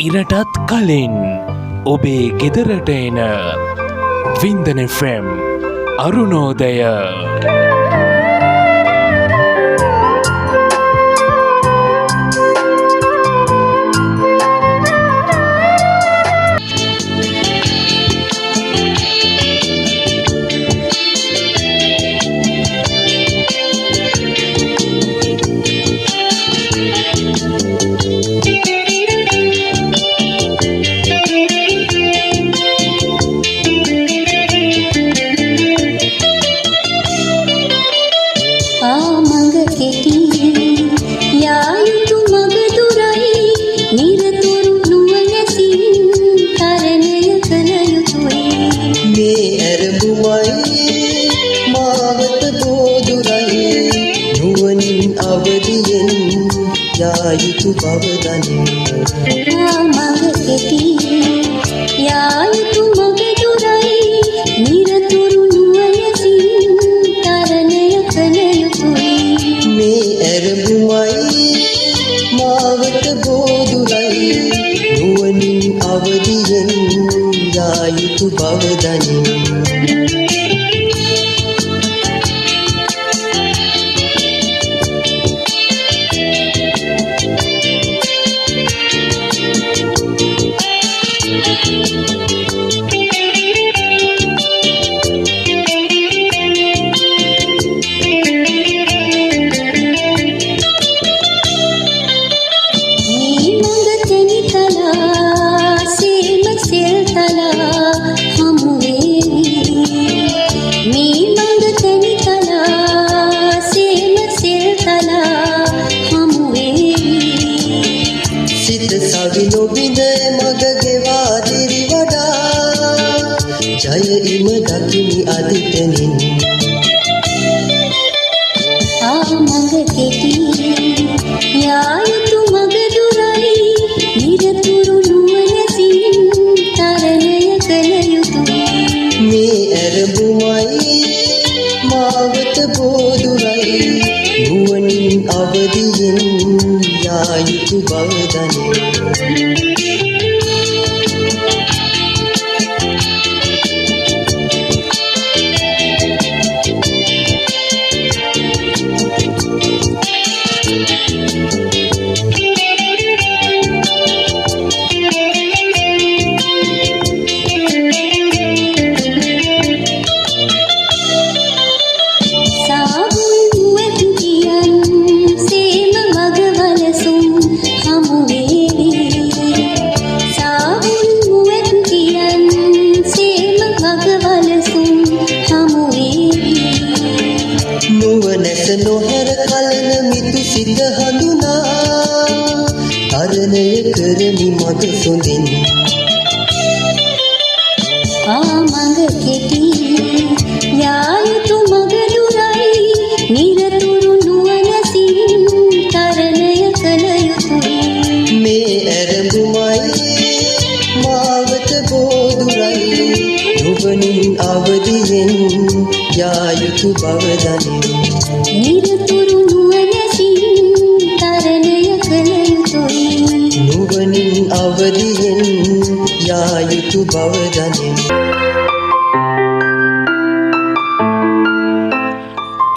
ඉරටත් කලින් ඔබේ ගෙදරට එන වින්දන FM අරුණෝදය.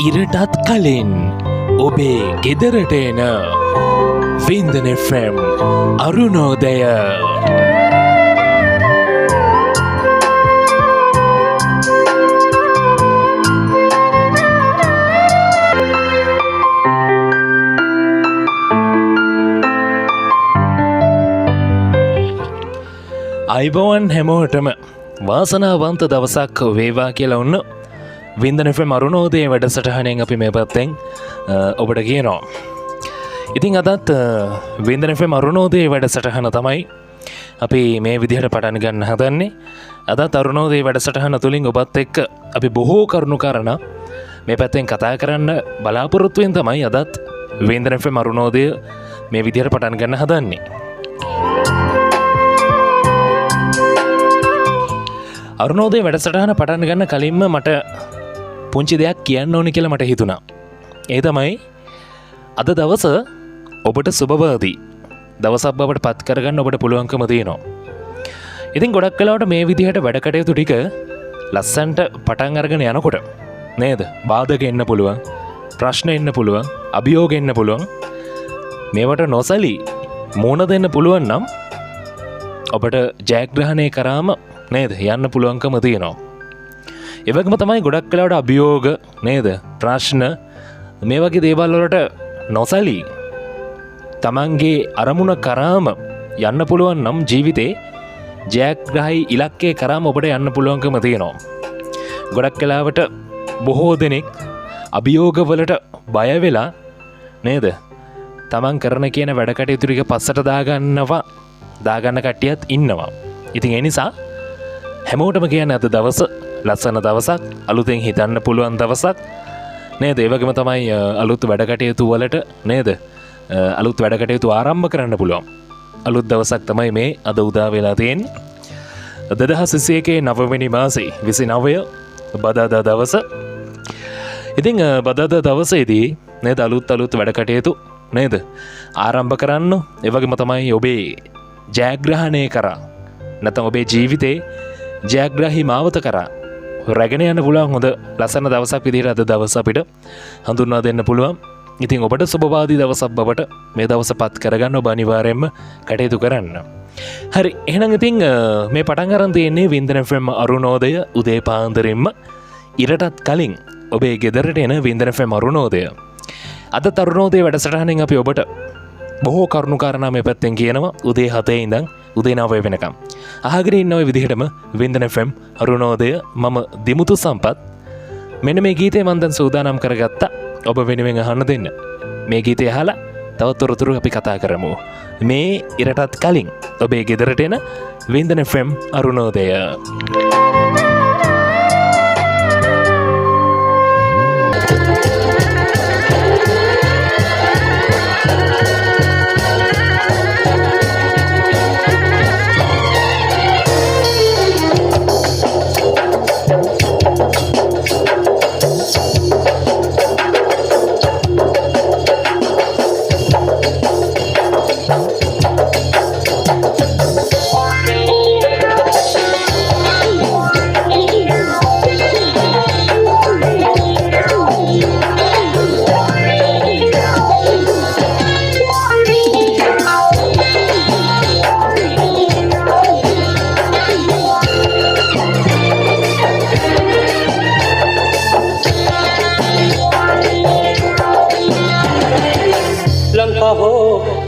ඉරටත් කලින් ඔබේ ගෙදරට එන වින්දන FM අරුණෝදය. අයිබෝවන් හැමෝටම වාසනාවන්ත දවසක් වේවා කියලා ඔන්න වින්දන FM අරුණෝදය වැඩසටහනෙන් අපි මේ පැත්තෙන් ඔබට කියනවා. ඉතින් අදත් වින්දන FM අරුණෝදය වැඩසටහන තමයි අපි මේ විදිහට පටන් ගන්න හදන්නේ. අදත් අරුණෝදය වැඩසටහන තුලින් ඔබත් එක්ක අපි බොහෝ කරුණු කාරණා මේ පැත්තෙන් කතා කරන්න බලාපොරොත්තු වෙන තමයි අදත් වින්දන FM අරුණෝදය මේ විදිහට පටන් ගන්න හදන්නේ. අරුණෝදය වැඩසටහන පටන් ගන්න කලින්ම මට පුංචි දෙයක් කියන්න ඕනි කියලා මට හිතුණා. ඒ තමයි අද දවස ඔබට සුබ බර්ත්ඩේ. දවසක් බවට පත් කරගන්න ඔබට පුළුවන්කම තියෙනවා. ඉතින් ගොඩක් කලාවට මේ විදිහට වැඩ කටයුතු ටික ලස්සන්ට පටන් අරගෙන යනකොට නේද? බාධක එන්න පුළුවන්, ප්‍රශ්න එන්න පුළුවන්, අභියෝග එන්න පුළුවන්. මේවට නොසලී මූණ දෙන්න පුළුවන් නම් ඔබට ජයග්‍රහණය කරාම නේද යන්න පුළුවන්කම තියෙනවා. ඒ වගේම තමයි ගොඩක් කලාවට අභියෝග නේද? ප්‍රශ්න මේ වගේ දේවල් වලට නොසලී තමන්ගේ අරමුණ කරාම යන්න පුළුවන් නම් ජීවිතේ ජයග්‍රහී ඉලක්කය කරාම ඔබට යන්න පුළුවන්කම තියෙනවා. ගොඩක් කලාවට බොහෝ දෙනෙක් අභියෝගවලට බය වෙලා නේද? තමන් කරන කියන වැඩ කටයුතු ටික පස්සට දාගන්න කට්ටියත් ඉන්නවා. ඉතින් ඒ නිසා හැමෝටම කියන්නේ අද දවස ලස්සන දවසක්, අලුතෙන් හිතන්න පුළුවන් දවසක් නේද? ඒ වගේම තමයි අලුත් වැඩ කටයුතු වලට නේද? අලුත් වැඩ කටයුතු ආරම්භ කරන්න පුළුවන් අලුත් දවසක් තමයි මේ අද උදා වෙලා තියෙන්නේ. 2021 9 වෙනි මාසේ 29 බදාදා දවස. ඉතින් බදාදා දවසේදී නේද අලුත් වැඩ කටයුතු නේද ආරම්භ කරන්න. ඒ වගේම තමයි ඔබේ ජයග්‍රහණය කරා නැත්නම් ඔබේ ජීවිතේ ජයග්‍රහී මාවත කරා රැගෙන යන්න පුළුවන් හොඳ ලස්සන දවසක් විදිහට අද දවස අපිට හඳුන්වා දෙන්න පුළුවන්. ඉතින් ඔබට සුබවාදී දවසක් බවට මේ දවස පත් කරගන්න ඔබ අනිවාර්යයෙන්ම කටයුතු කරන්න. හරි, එහෙනම් ඉතින් මේ පටන් අරන් තියෙන්නේ වින්දන FM අරුණෝදය උදේ පාන්දරින්ම ඉරටත් කලින් ඔබේ ගෙදරට එන වින්දන FM අරුණෝදය. අද තරුණෝදය වැඩසටහනෙන් අපි ඔබට බොහෝ කරුණු කාරණා මේ පැත්තෙන් කියනවා උදේ 7 ඉඳන් උදේ 9 වෙනකම්. අහගෙන ඉන්න ඔය විදිහටම වින්දන FM අරුණෝදය මම දිමුතු සම්පත්. මෙන්න මේ ගීතේ මම දැන් සූදානම් කරගත්තා ඔබ වෙනුවෙන් අහන්න දෙන්න. මේ ගීතය අහලා තවත් තොරතුරු අපි කතා කරමු. මේ ඉරටත් කලින් ඔබේ ගෙදරට එන වින්දන FM අරුණෝදය.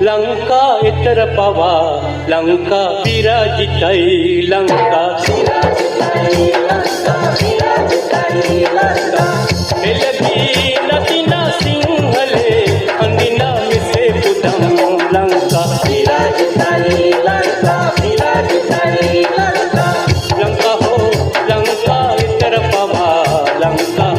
लंका इतर पवा लंका विराजितई लंका एलगी नदिना सिंहले अंदिना मिसे पुदम लंका विराजितई लंका हो लंका इतर पवा लंका विराजितई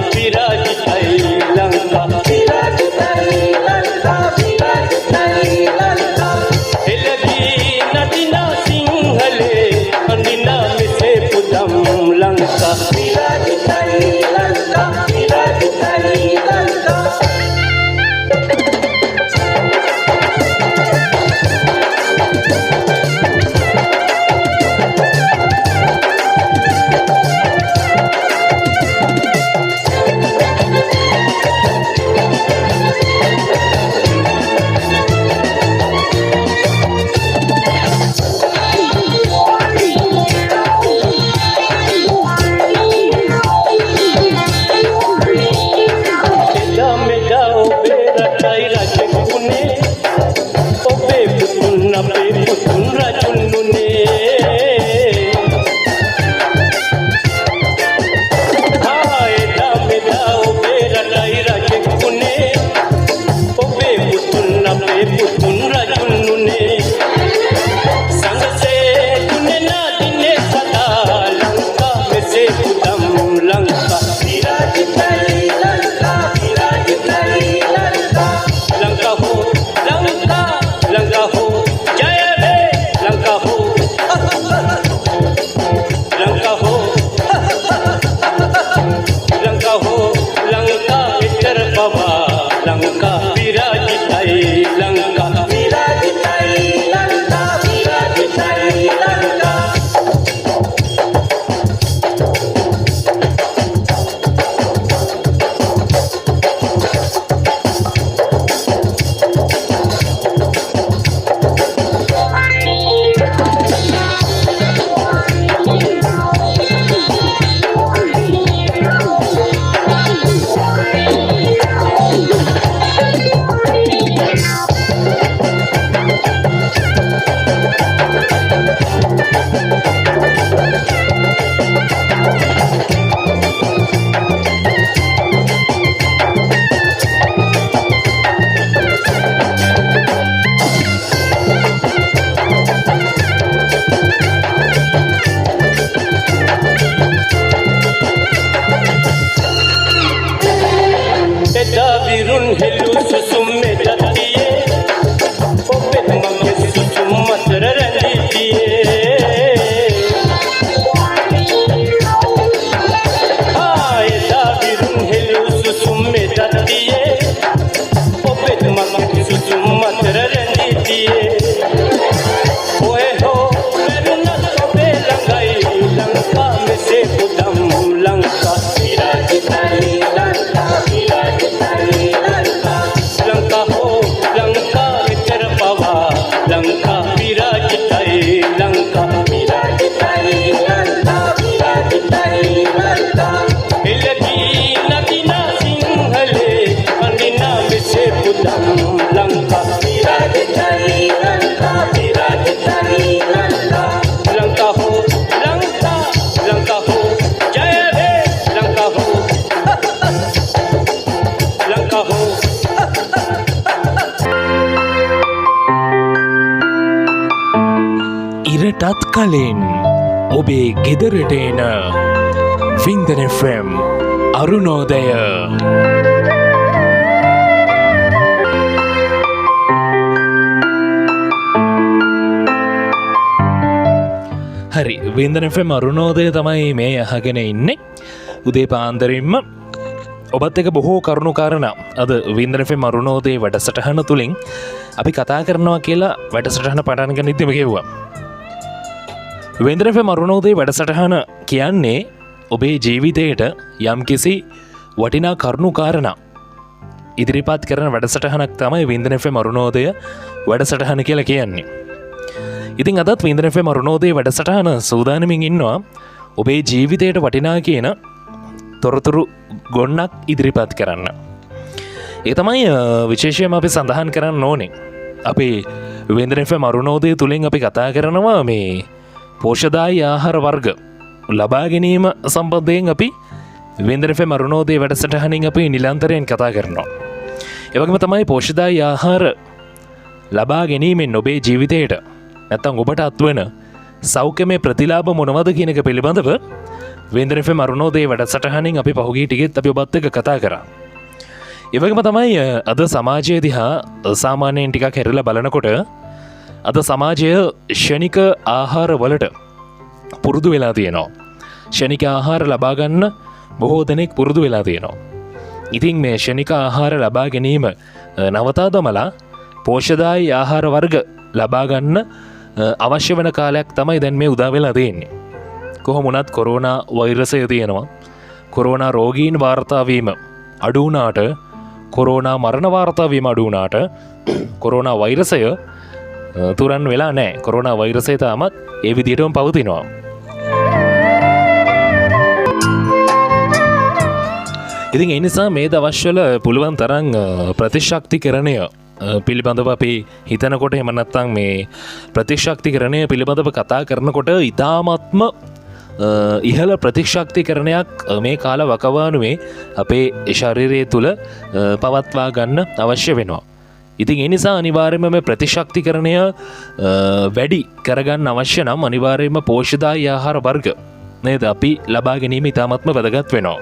लंका ඊටත් කලින් ඔබේ ගෙදරට එන වින්දන FM අරුණෝදය. හරි, වින්දන FM අරුණෝදය තමයි මේ අහගෙන ඉන්නේ. උදේ පාන්දරින්ම ඔබත් එක බොහෝ කරුණු කාරණා අද වින්දන FM අරුණෝදය වැඩසටහන තුලින් අපි කතා කරනවා කියලා වැඩසටහන පටන් ගනිද්දිම කිව්වා. වින්දන FM අරුණෝදය වැඩසටහන කියන්නේ ඔබේ ජීවිතයට යම්කිසි වටිනා කරුණු කාරණා ඉදිරිපත් කරන වැඩසටහනක් තමයි වින්දන FM අරුණෝදය වැඩසටහන කියලා කියන්නේ. ඉතින් අදත් වින්දන FM අරුණෝදය වැඩසටහන සූදානමින් ඉන්නවා ඔබේ ජීවිතයට වටිනා කියන තොරතුරු ගොන්නක් ඉදිරිපත් කරන්න. ඒ තමයි විශේෂයෙන්ම අපි සඳහන් කරන්න ඕනේ. අපි වින්දන FM අරුණෝදය තුලින් අපි කතා කරනවා මේ පෝෂ්‍යදායී ආහාර වර්ග ලබා ගැනීම සම්බන්ධයෙන් අපි වින්දන FM අරුණෝදය වැඩසටහනින් අපි නිරන්තරයෙන් කතා කරනවා. ඒ වගේම තමයි පෝෂ්‍යදායී ආහාර ලබා ගැනීමෙන් ඔබේ ජීවිතයට නැත්තම් ඔබට අත්වන සෞඛ්‍යමය ප්‍රතිලාභ මොනවද කියන එක පිළිබඳව වින්දන FM අරුණෝදය වැඩසටහනින් අපි පහුගිය ටිකෙත් අපි ඔබත් එක්ක කතා කරා. ඒ වගේම තමයි අද සමාජය දිහා සාමාන්‍යයෙන් ටිකක් හැරිලා බලනකොට අද සමාජය ක්ෂණික ආහාර වලට පුරුදු වෙලා තියෙනවා. ක්ෂණික ආහාර ලබා ගන්න බොහෝ දෙනෙක් පුරුදු වෙලා තියෙනවා. ඉතින් මේ ක්ෂණික ආහාර ලබා ගැනීම නවතා දමලා පෝෂ්‍යදායී ආහාර වර්ග ලබා ගන්න අවශ්‍ය වෙන කාලයක් තමයි දැන් මේ උදා වෙලා තියෙන්නේ. කොහොම වුණත් කොරෝනා වෛරසය තියෙනවා. කොරෝනා රෝගීන් වාර්තා වීම අඩු වුණාට, කොරෝනා මරණ වාර්තා වීම අඩු වුණාට කොරෝනා වෛරසය තුරන් වෙලා නැහැ. කොරෝනා වෛරසය තාමත් ඒ විදිහටම පවතිනවා. ඉතින් ඒ නිසා මේ දවස්වල පුළුවන් තරම් ප්‍රතිශක්තිකරණය පිළිබඳව අපි හිතනකොට එහෙම නැත්නම් මේ ප්‍රතිශක්තිකරණය පිළිබඳව කතා කරනකොට ඉතාමත්ම ඉහළ ප්‍රතිශක්තිකරණයක් මේ කාල වකවානුවේ අපේ ශරීරය තුළ පවත්වා ගන්න අවශ්‍ය වෙනවා. ඉතින් ඒ නිසා අනිවාර්යයෙන්ම මේ ප්‍රතිශක්තිකරණය වැඩි කරගන්න අවශ්‍ය නම් අනිවාර්යයෙන්ම පෝෂ්‍යදායී ආහාර වර්ග නේද අපි ලබා ගැනීම ඉතාමත්ම වැදගත් වෙනවා.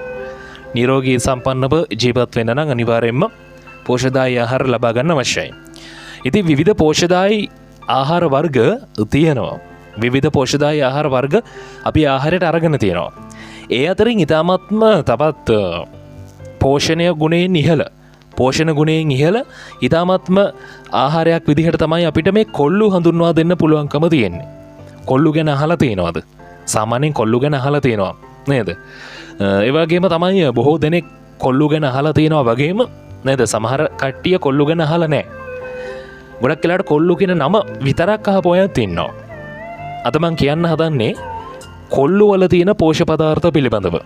නිරෝගී සම්පන්නව ජීවත් වෙන්න නම් අනිවාර්යයෙන්ම පෝෂ්‍යදායී ආහාර ලබා ගන්න අවශ්‍යයි. ඉතින් විවිධ පෝෂ්‍යදායී ආහාර වර්ග තියෙනවා. විවිධ පෝෂ්‍යදායී ආහාර වර්ග අපි ආහාරයට අරගෙන තියෙනවා. ඒ අතරින් ඉතාමත්ම තවත් පෝෂණය ගුණයෙන් ඉහළ, පෝෂණ ගුණයෙන් ඉහළ ඉතාමත්ම ආහාරයක් විදිහට තමයි අපිට මේ කොල්ලු හඳුන්වා දෙන්න පුළුවන්කම තියෙන්නේ. කොල්ලු ගැන අහලා තියෙනවද? සාමාන්‍යයෙන් කොල්ලු ගැන අහලා තියෙනවා නේද? ඒ වගේම තමයි බොහෝ දෙනෙක් කොල්ලු ගැන අහලා තියෙනවා වගේම නේද? සමහර කට්ටිය කොල්ලු ගැන අහලා නැහැ. ගොඩක් වෙලාවට කොල්ලු කියන නම විතරක් අහපු අයත් ඉන්නවා. අද මං කියන්න හදන්නේ කොල්ලු වල තියෙන පෝෂ්‍ය පදාර්ථ පිළිබඳව.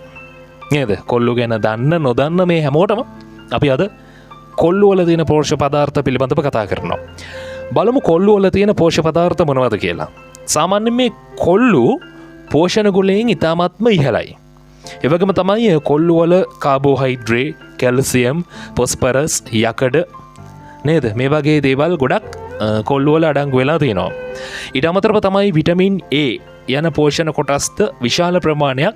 නේද? කොල්ලු ගැන දන්න නොදන්න මේ හැමෝටම අපි අද කොල්ලු වල තියෙන පෝෂ්‍ය පදාර්ථ පිළිබඳව කතා කරනවා. බලමු කොල්ලු වල තියෙන පෝෂ්‍ය පදාර්ථ මොනවද කියලා. සාමාන්‍යයෙන් මේ කොල්ලු පෝෂණ ගුණයෙන් ඉතාමත්ම ඉහළයි. ඒ වගේම තමයි කොල්ලු වල කාබෝහයිඩ්‍රේට්, කැල්සියම්, ෆොස්ෆරස්, යකඩ නේද? මේ වගේ දේවල් ගොඩක් කොල්ලු වල අඩංගු වෙලා තියෙනවා. ඊට අමතරව තමයි විටමින් A යන පෝෂණ කොටස්ද විශාල ප්‍රමාණයක්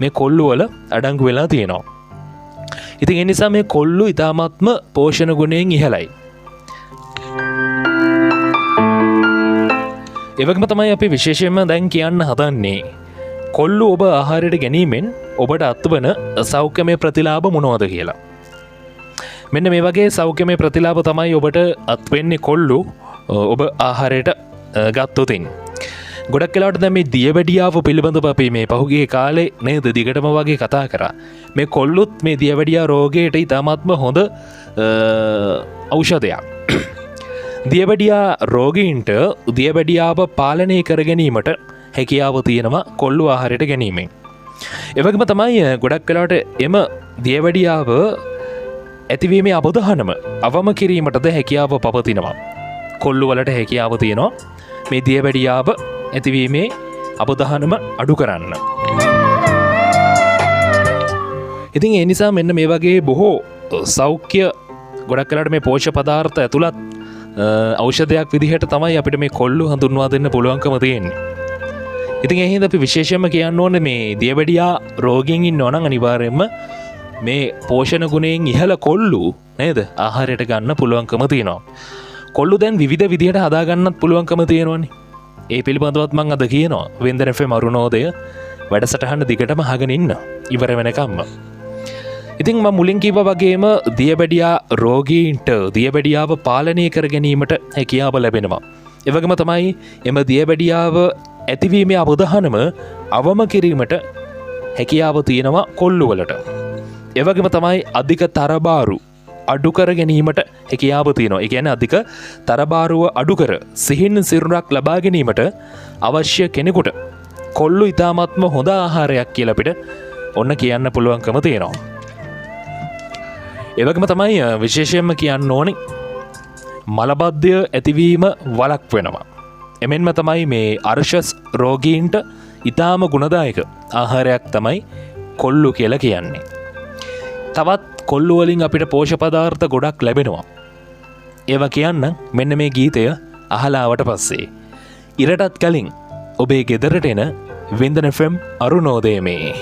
මේ කොල්ලු වල අඩංගු වෙලා තියෙනවා. ඉතින් ඒ නිසා මේ කොල්ලු ඉතාමත්ම පෝෂණ ගුණයෙන් ඉහළයි. ඒ වගේම තමයි අපි විශේෂයෙන්ම දැන් කියන්න හදන්නේ කොල්ලු ඔබ ආහාරයට ගැනීමෙන් ඔබට අත්වන සෞඛ්‍යමය ප්‍රතිලාභ මොනවද කියලා. මෙන්න මේ වගේ සෞඛ්‍යමය ප්‍රතිලාභ තමයි ඔබට අත්වෙන්නේ කොල්ලු ඔබ ආහාරයට ගත්තොතින්. ගොඩක් වෙලාවට දැන් මේ දියවැඩියාව පිළිබඳව අපි මේ පහුගිය කාලේ නේද දිගටම වගේ කතා කරා. මේ කොල්ලුත් මේ දියවැඩියා රෝගයට ඉතාමත්ම හොඳ ඖෂධයක්. දියවැඩියා රෝගීන්ට දියවැඩියාව පාලනය කර ගැනීමට හැකියාව තියෙනවා කොල්ලු ආහාරයට ගැනීමෙන්. ඒ වගේම තමයි ගොඩක් වෙලාවට එම දියවැඩියාව ඇතිවීමේ අවධානම අවම කිරීමටද හැකියාව පවතිනවා. කොල්ලු වලට හැකියාව තියෙනවා මේ දියවැඩියාව ඇතිවීමේ අවධානම අඩු කරන්න. ඉතින් ඒ නිසා මෙන්න මේ වගේ බොහෝ සෞඛ්‍ය ගොඩක් වෙලාවට මේ පෝෂ්‍ය පදාර්ථ ඇතුළත් ඖෂධයක් විදිහට තමයි අපිට මේ කොල්ලු හඳුන්වා දෙන්න පුළුවන්කම තියෙන්නේ. ඉතින් එහෙනම් අපි විශේෂයෙන්ම කියන්න ඕනේ මේ දියවැඩියා රෝගයෙන් ඉන්න ඕන නම් අනිවාර්යයෙන්ම මේ පෝෂණ ගුණයෙන් ඉහළ කොල්ලු නේද ආහාරයට ගන්න පුළුවන්කම තියෙනවා. කොල්ලු දැන් විවිධ විදිහට හදා ගන්නත් පුළුවන්කම තියෙනවනේ. ඒ පිළිබඳවත් මම අද කියනවා වෙන්දන FM අරුණෝදය වැඩසටහන දිගටම අහගෙන ඉන්න ඉවර වෙනකම්ම. ඉතින් මම මුලින් කිව්වා වගේම දියවැඩියා රෝගීන්ට දියවැඩියාව පාලනය කර ගැනීමට හැකියාව ලැබෙනවා. ඒ වගේම තමයි එම දියවැඩියාව ඇතිවීමේ අවධානම අවම කිරීමට හැකියාව තියෙනවා කොල්ලු වලට. ඒ වගේම තමයි අධික තරබාරු අඩු කර ගැනීමට හැකියාව තියෙනවා. ඒ කියන්නේ අධික තරබාරුව අඩු කර සිහින් සිරුරක් ලබා ගැනීමට අවශ්‍ය කෙනෙකුට කොල්ලු ඉතාමත්ම හොඳ ආහාරයක් කියලා අපිට ඔන්න කියන්න පුළුවන්කම තියෙනවා. ඒ වගේම තමයි විශේෂයෙන්ම කියන්න ඕනේ මලබද්ධය ඇතිවීම වළක්වනවා. එමෙන්ම තමයි මේ අර්ශස් රෝගීන්ට ඉතාම ගුණදායක ආහාරයක් තමයි කොල්ලු කියලා කියන්නේ. තවත් කොල්ලු වලින් අපිට පෝෂක පදාර්ථ ගොඩක් ලැබෙනවා. ඒවා කියන්න මෙන්න මේ ගීතය අහලාවට පස්සේ. ඉරටත් කලින් ඔබේ ගෙදරට එන වින්දන FM අරුණෝදයමේ.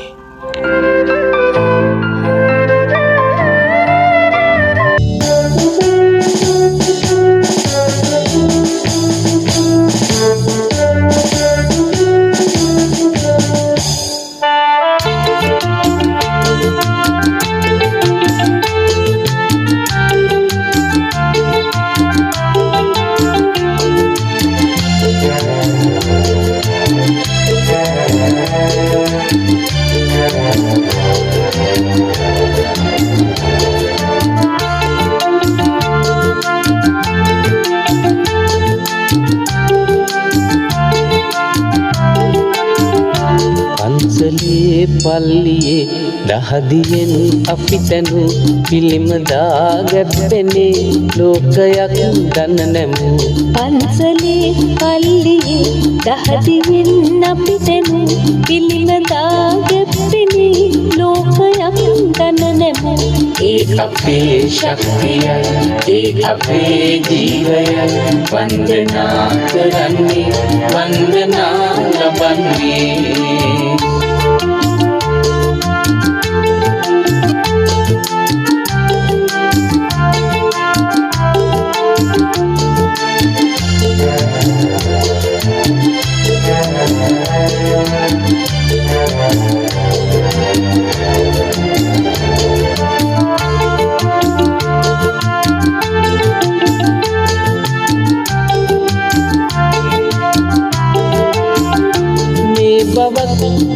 පල්ලියේ දහදියෙන් අපිටනු පිළිම දාගැබ්බෙනේ ලෝකයක් දන්න නැමු පන්සලේ පල්ලියේ දහදියෙන් අපිටනු පිළිම දාගැබ්බෙනේ ලෝකයක් දන්න නැමු ඒ අපේ ශක්තිය ඒ අපේ ජීවය වන්දනා කරන්නේ වන්දනා ලබන්නේ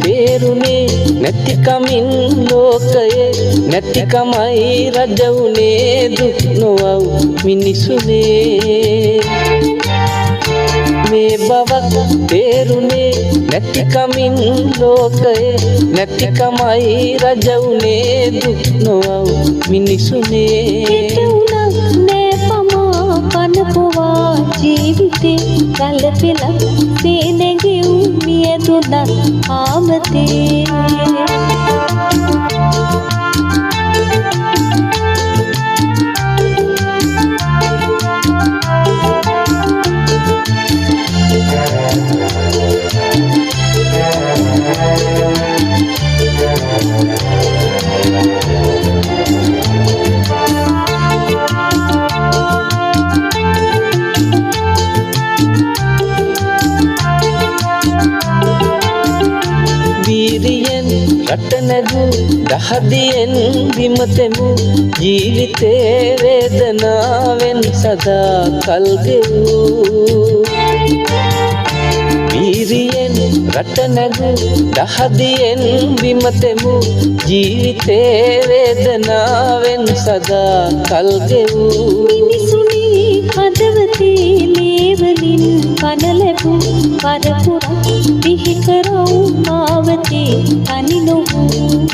තේරුනේ නැතිකමින් ලෝකයේ නැතිකමයි රජවුනේ දුක් නොවව් මිනිසුනේ මේ බවක් තේරුනේ නැතිකමින් ලෝකයේ නැතිකමයි රජවුනේ දුක් නොවව් මිනිසුනේ පනපුවා ජීවිතේ කලපෙලක් සේනගෙව් මියදුනත් ආමතේ රටනැගු දහදියෙන් බිමතෙමු ජීවිතේ වේදනාවෙන් සදා කල්ගෙවූ වීරියෙන් රටනැගු දහදියෙන් බිමතෙමු ජීවිතේ වේදනාවෙන් සදා කල්ගෙවූ මිනිසුනි හදවතේ ලේවලින් පන ලැබූ පරපුරක් බිහි කරව් ආවතේ තනි නොවූ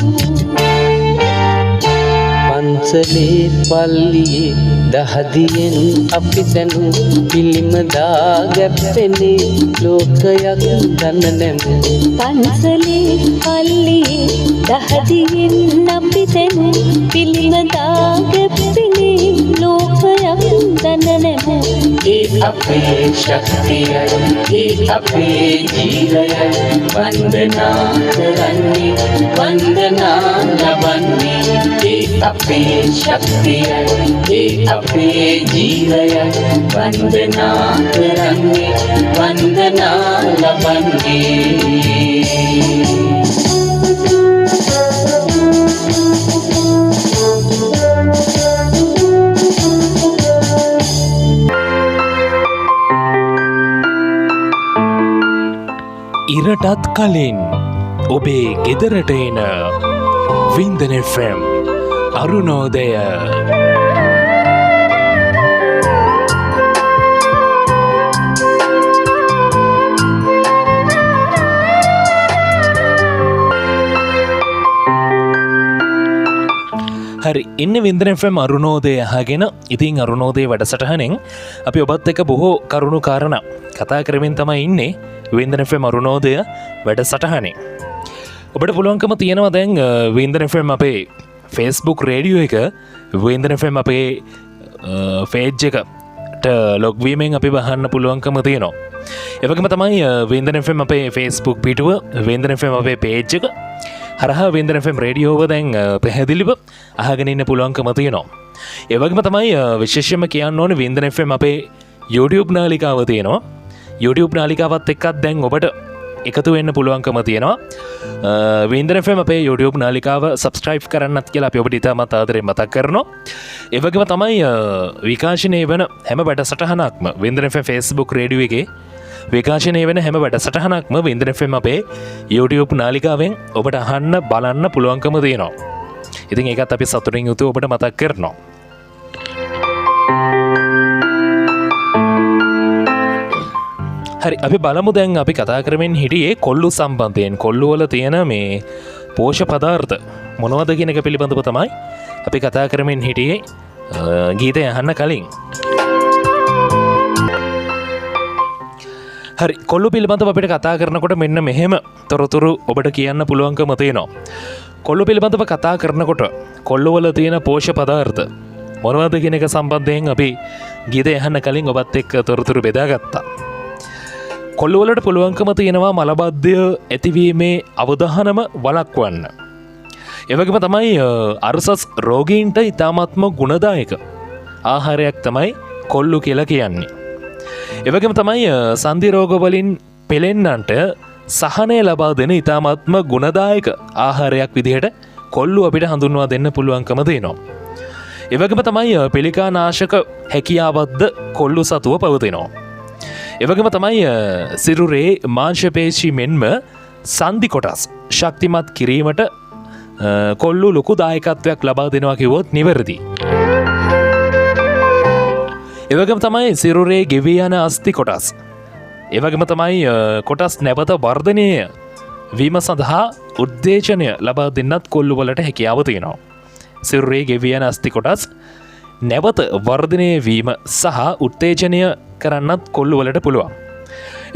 පන්සලේ පල්ලියේ දහදියෙන් අපි දැනු පිළිම දාගැබ්බෙනේ ලෝකයක් දන්න නැමු පන්සලේ පල්ලියේ දහදියෙන් අපි දැනු පිළිම දාගැබ්බෙනේ ලෝකයක් දන්න නැමු ඒ අපේ ශක්තියයි ඒ අපේ ජීවයයි වන්දනා කරන්නේ වන්දනා ලබන්නේ ඒ අපේ ශක්තියයි ඒ අපේ ජීවයයි වන්දනා කරන්නේ වන්දනා ලබන්නේ ඉරටත් කලින් ඔබේ ගෙදරට එන වින්දන FM අරුණෝදය. හරි ඉන්න වින්දන FM අරුණෝදය අහගෙන ඉතින් අරුණෝදය වැඩසටහනෙන් අපි ඔබත් එක බොහෝ කරුණු කාරණ කතා කරමින් තමයි ඉන්නේ වින්දන FM අරුණෝදය වැඩසටහනේ. ඔබට පුළුවන්කම තියෙනවා දැන් වින්දන FM අපේ Facebook රේඩියෝ එක වින්දන FM අපේ පේජ් එකට ලොග් වීමෙන් අපි බහන්න පුළුවන්කම තියෙනවා. ඒ වගේම තමයි වින්දන FM අපේ Facebook පිටුව වින්දන FM අපේ පේජ් එක හරහා වින්දන FM රේඩියෝව දැන් පැහැදිලිව අහගෙන ඉන්න පුළුවන්කම තියෙනවා. ඒ වගේම තමයි විශේෂයෙන්ම කියන්න ඕනේ වින්දන FM අපේ YouTube නාලිකාව තියෙනවා. YouTube නාලිකාවත් එක්කත් දැන් ඔබට එකතු වෙන්න පුළුවන්කම තියෙනවා. වින්දන FM අපේ YouTube නාලිකාව subscribe කරන්නත් කියලා අපි ඔබට ඉතාමත් ආදරෙන් මතක් කරනවා. ඒ වගේම තමයි විකාශනය වෙන හැම වැඩසටහනක්ම වින්දන FM Facebook රේඩියෝ එකේ විකාශනය වෙන හැම වැඩසටහනක්ම වින්දන FM අපේ YouTube නාලිකාවෙන් ඔබට අහන්න බලන්න පුළුවන්කම තියෙනවා. ඉතින් ඒකත් අපි සතුටින් යුතුව ඔබට මතක් කරනවා. හරි අපි බලමු දැන් අපි කතා කරමින් හිටියේ කොල්ලු සම්බන්ධයෙන් කොල්ලු වල තියෙන මේ පෝෂ්‍ය පදාර්ථ මොනවද කියන එක පිළිබඳව තමයි අපි කතා කරමින් හිටියේ ගීතය අහන්න කලින්. හරි කොල්ලු පිළිබඳව අපිට කතා කරනකොට මෙන්න මෙහෙම තොරතුරු ඔබට කියන්න පුළුවන්කම තියෙනවා. කොල්ලු පිළිබඳව කතා කරනකොට කොල්ලු වල තියෙන පෝෂ්‍ය පදාර්ථ මොනවද කියන එක සම්බන්ධයෙන් අපි ගීතය අහන්න කලින් ඔබත් එක්ක තොරතුරු බෙදාගත්තා. කොල්ලුවලට පුළුවන්කම තියෙනවා මලබද්ධය ඇතිවීමේ අවධානම වළක්වන්න. එවගේම තමයි අර්සස් රෝගීන්ට ඉතාමත්ම ගුණදායක ආහාරයක් තමයි කොල්ලු කියලා කියන්නේ. එවගේම තමයි සන්ධි රෝගවලින් පෙළෙන්නන්ට සහනය ලබා දෙන ඉතාමත්ම ගුණදායක ආහාරයක් විදිහට කොල්ලු අපිට හඳුන්වා දෙන්න පුළුවන්කම තියෙනවා. එවගේම තමයි පිළිකා නාශක හැකියාවත්ද කොල්ලු සතුව පවතිනවා. එවගේම තමයි සිරුරේ මාංශපේශී මෙන්ම සන්ධි කොටස් ශක්තිමත් කිරීමට කොල්ලු ලොකු දායකත්වයක් ලබා දෙනවා කිව්වොත් නිවැරදි. එවගේම තමයි සිරුරේ ගෙවී යන අස්ථි කොටස්. එවගේම තමයි කොටස් නැවත වර්ධනය වීම සඳහා උද්දේශනය ලබා දෙන්නත් කොල්ලු වලට හැකියාව තියෙනවා. සිරුරේ ගෙවී යන අස්ථි කොටස් නැවත වර්ධනය වීම සහ උත්තේජනය කරන්නත් කොල්ලු වලට පුළුවන්.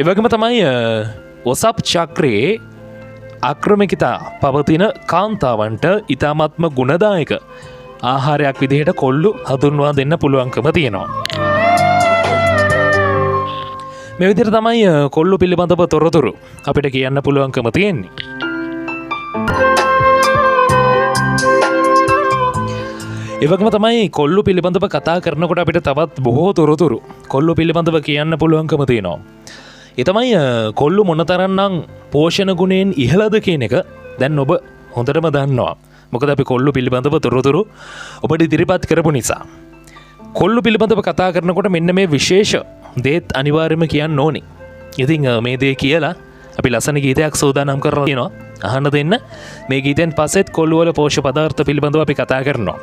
එවගේම තමයි ඔසප් චක්‍රයේ අක්‍රමිකතා පවතින කාන්තාවන්ට ඉතාමත්ම ගුණදායක ආහාරයක් විදිහට කොල්ලු හඳුන්වා දෙන්න පුළුවන්කම තියෙනවා. මේ විදිහට තමයි කොල්ලු පිළිබඳව තොරතුරු අපිට කියන්න පුළුවන්කම තියෙන්නේ. එවගේම තමයි කොල්ලු පිළිබඳව කතා කරනකොට අපිට තවත් බොහෝ තොරතුරු කොල්ලු පිළිබඳව කියන්න පුළුවන්කම තියෙනවා. ඒ තමයි කොල්ලු මොනතරම්නම් පෝෂණ ගුණයෙන් ඉහළද කියන එක දැන් ඔබ හොඳටම දන්නවා. මොකද අපි කොල්ලු පිළිබඳව තොරතුරු ඔබට ඉදිරිපත් කරපු නිසා. කොල්ලු පිළිබඳව කතා කරනකොට මෙන්න මේ විශේෂ දේත් අනිවාර්යයෙන්ම කියන්න ඕනේ. ඉතින් මේ දේ කියලා අපි ලස්සන ගීතයක් සෝදානම් කරලා තියෙනවා. අහන්න දෙන්න. මේ ගීතෙන් පස්සෙත් කොල්ලු වල පෝෂ්‍ය පදාර්ථ පිළිබඳව අපි කතා කරනවා.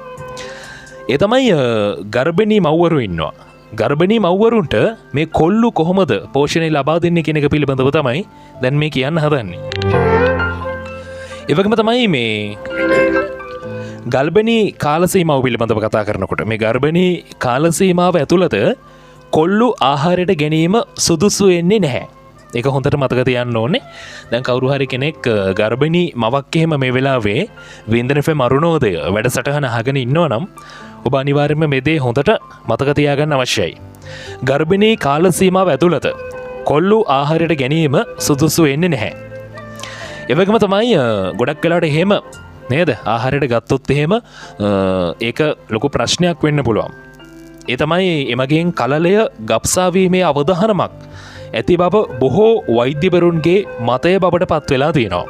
ඒ තමයි ගර්භණී මව්වරු ඉන්නවා. ගර්භණී මව්වරුන්ට මේ කොල්ලු කොහොමද පෝෂණය ලබා දෙන්නේ කියන එක පිළිබඳව තමයි දැන් මේ කියන්න හදන්නේ. ඒ වගේම තමයි මේ ගර්භණී කාල සීමාව පිළිබඳව කතා කරනකොට මේ ගර්භණී කාල සීමාව ඇතුළත කොල්ලු ආහාරයට ගැනීම සුදුසු වෙන්නේ නැහැ. ඒක හොඳට මතක තියන්න ඕනේ. දැන් කවුරු හරි කෙනෙක් ගර්භණී මවක් එහෙම මේ වෙලාවේ වින්දන FM අරුණෝදය වැඩසටහන අහගෙන ඉන්නවා නම් ඔබ අනිවාර්යයෙන්ම මේ දේ හොඳට මතක තියාගන්න අවශ්‍යයි. ගර්භිණී කාල සීමාව ඇතුළත කොල්ලු ආහාරයට ගැනීම සුදුසු වෙන්නේ නැහැ. එවගේම තමයි ගොඩක් වෙලාවට එහෙම නේද ආහාරයට ගත්තොත් එහෙම ඒක ලොකු ප්‍රශ්නයක් වෙන්න පුළුවන්. ඒ තමයි එමගින් කලලය ගබ්සාවීමේ අවධානමක් ඇති බව බොහෝ වෛද්‍යවරුන්ගේ මතය බවට පත් වෙලා තියෙනවා.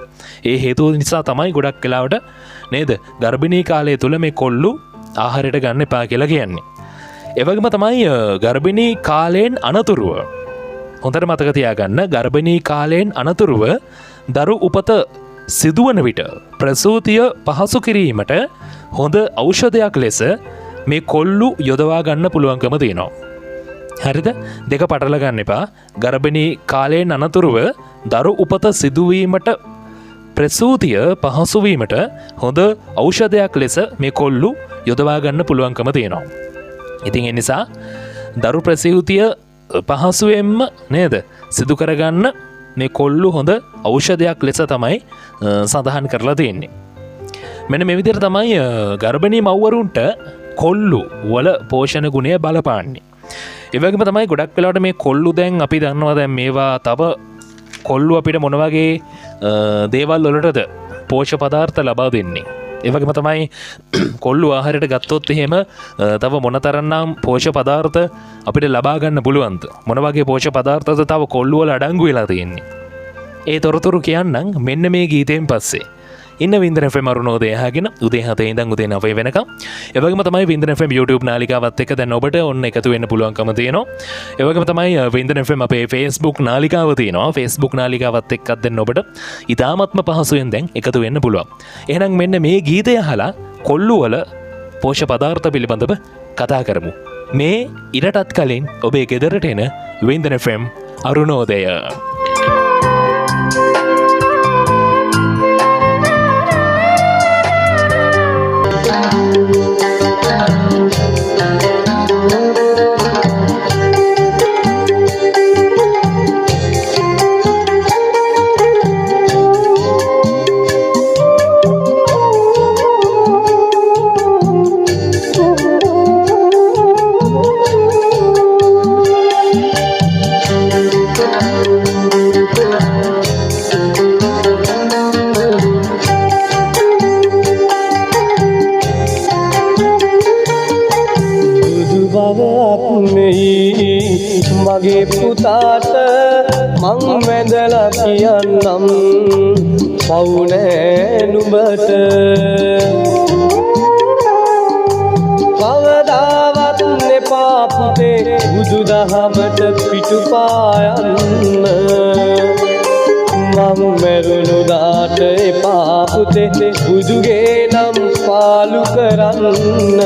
ඒ හේතුව නිසා තමයි ගොඩක් වෙලාවට නේද ගර්භිණී කාලය තුළ මේ කොල්ලු ආහාරයට ගන්න එපා කියලා කියන්නේ. එවගේම තමයි ගර්භිණී කාලයෙන් අනතුරුව හොඳට මතක තියාගන්න ගර්භිණී කාලයෙන් අනතුරුව දරු උපත සිදුවන විට ප්‍රසූතිය පහසු කිරීමට හොඳ ඖෂධයක් ලෙස මේ කොල්ලු යොදවා ගන්න පුළුවන්කම තියෙනවා. හරිද? දෙක පටල ගන්න එපා. ගර්භිණී කාලයෙන් අනතුරුව දරු උපත සිදුවීමට ප්‍රසූතිය පහසු වීමට හොඳ ඖෂධයක් ලෙස මේ කොල්ලු යොදවා ගන්න පුළුවන්කම තියෙනවා. ඉතින් ඒ නිසා දරු ප්‍රසූතිය පහසුවෙන්ම නේද සිදු කරගන්න මේ කොල්ලු හොඳ ඖෂධයක් ලෙස තමයි සඳහන් කරලා තියෙන්නේ. මෙන්න මේ විදිහට තමයි ගර්භණී මව්වරුන්ට කොල්ලු වල පෝෂණ ගුණය බලපාන්නේ. ඒ වගේම තමයි ගොඩක් වෙලාවට මේ කොල්ලු දැන් අපි දන්නවා දැන් මේවා තව කොල්ලු අපිට මොන වගේ දේවල් වලටද පෝෂ්‍ය පදාර්ථ ලබා දෙන්නේ. ඒ වගේම තමයි කොල්ලු ආහාරයට ගත්තොත් එහෙම තව මොනතරම්නම් පෝෂ්‍ය පදාර්ථ අපිට ලබා ගන්න පුළුවන්ද? මොන වගේ පෝෂ්‍ය පදාර්ථද තව කොල්ලු වල අඩංගු වෙලා තියෙන්නේ? ඒ තොරතුරු කියන්නම් මෙන්න මේ ගීතයෙන් පස්සේ. ඉන්න වින්දන FM අරුණෝදය අහගෙන උදේ 7 ඉඳන් උදේ 9 වෙනකම්. ඒ වගේම තමයි වින්දන FM YouTube නාලිකාවත් එක්ක දැන් ඔබට ඔන්න එකතු වෙන්න පුළුවන්කම තියෙනවා. ඒ වගේම තමයි වින්දන FM අපේ Facebook නාලිකාව තියෙනවා. Facebook නාලිකාවත් එක්කත් දැන් ඔබට ඉතාමත්ම පහසුවෙන් දැන් එකතු වෙන්න පුළුවන්. එහෙනම් මෙන්න මේ ගීතය අහලා කොල්ලු වල පෝෂ්‍ය පදාර්ථ පිළිබඳව කතා කරමු. මේ ඉරටත් කලින් ඔබේ ගෙදරට එන වින්දන FM අරුණෝදය. මගේ පුතාට මං වැඳලා කියන්නම් පව් නෑ නුඹට කවදාවත් එපා පුතේ බුදුදහමට පිටුපායන්න මං මැරුණු දාට එපා පුතේ බුදුගේ නම් පාලු කරන්න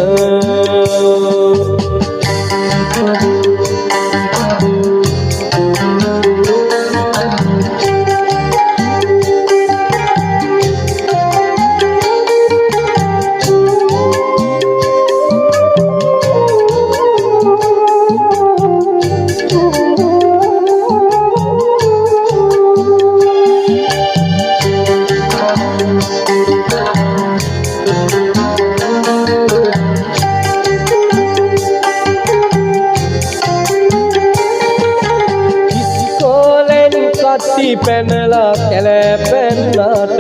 පැනලා කැලෑපැන්නට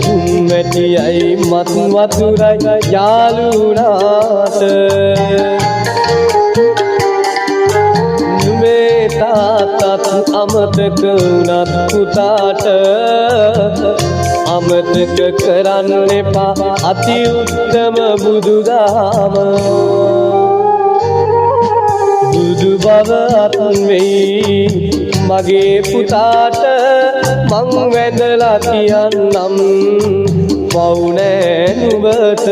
දුම්මැටියයි මත් වතුරයි යාළුනාට නුඹේ තාත්තත් අමතක වුණත් පුතාට අමතක කරන්න එපා අති උත්තම බුදුදහම බුදු බව අතුන් වෙයි මගේ පුතාට මං වැඳලා කියන්නම් පව් නෑ නුඹට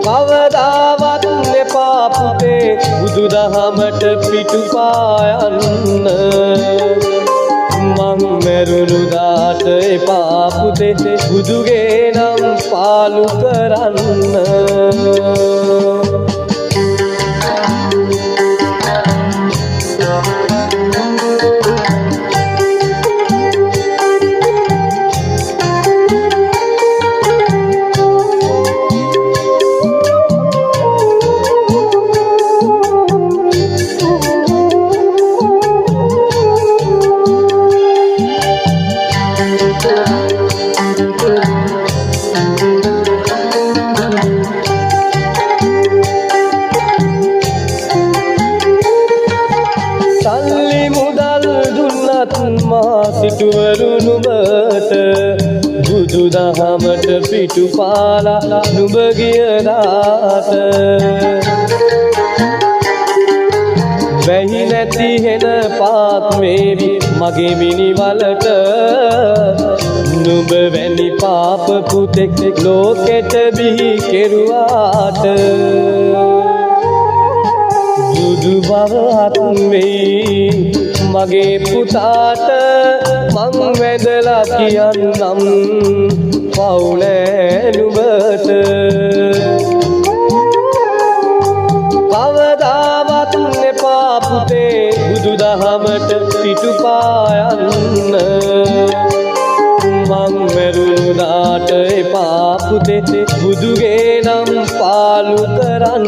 කවදාවත් එපා පුතේ බුදුදහමට පිටුපායන්න මං මැරුණු දාට එපා පුතේ බුදුගේ නම් පාලු කරන්න පිටු පාලා නුඹ ගිය දාට වැහි නැති හෙන පාත් වේවි මගේ මිනිවලට නුඹ වැනි පාප පුතෙක් ලෝකෙට බිහි කෙරුවාට බුදු බවත් වෙයි මගේ පුතාට මං වැදලා කියන්නම් පවුලේ නුඹට කවදාවත් එපා පුතේ බුදුදහමට පිටුපායන්න මං මැරුණාට එපා පුතේ බුදුගේ නම් පාලු කරන්න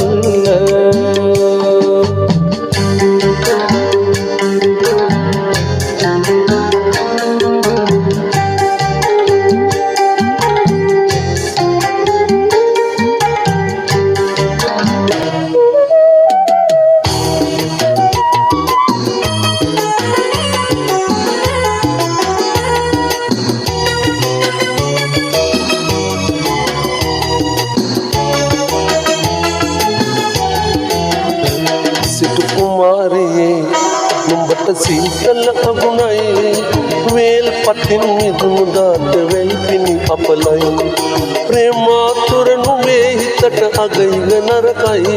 සීතල අගුණයි වේල් පටින් මිදුණු දාට වෙල්පිනි අපලයි ප්‍රේමාතුර නුඹේ හිතට අගයිග නරකයි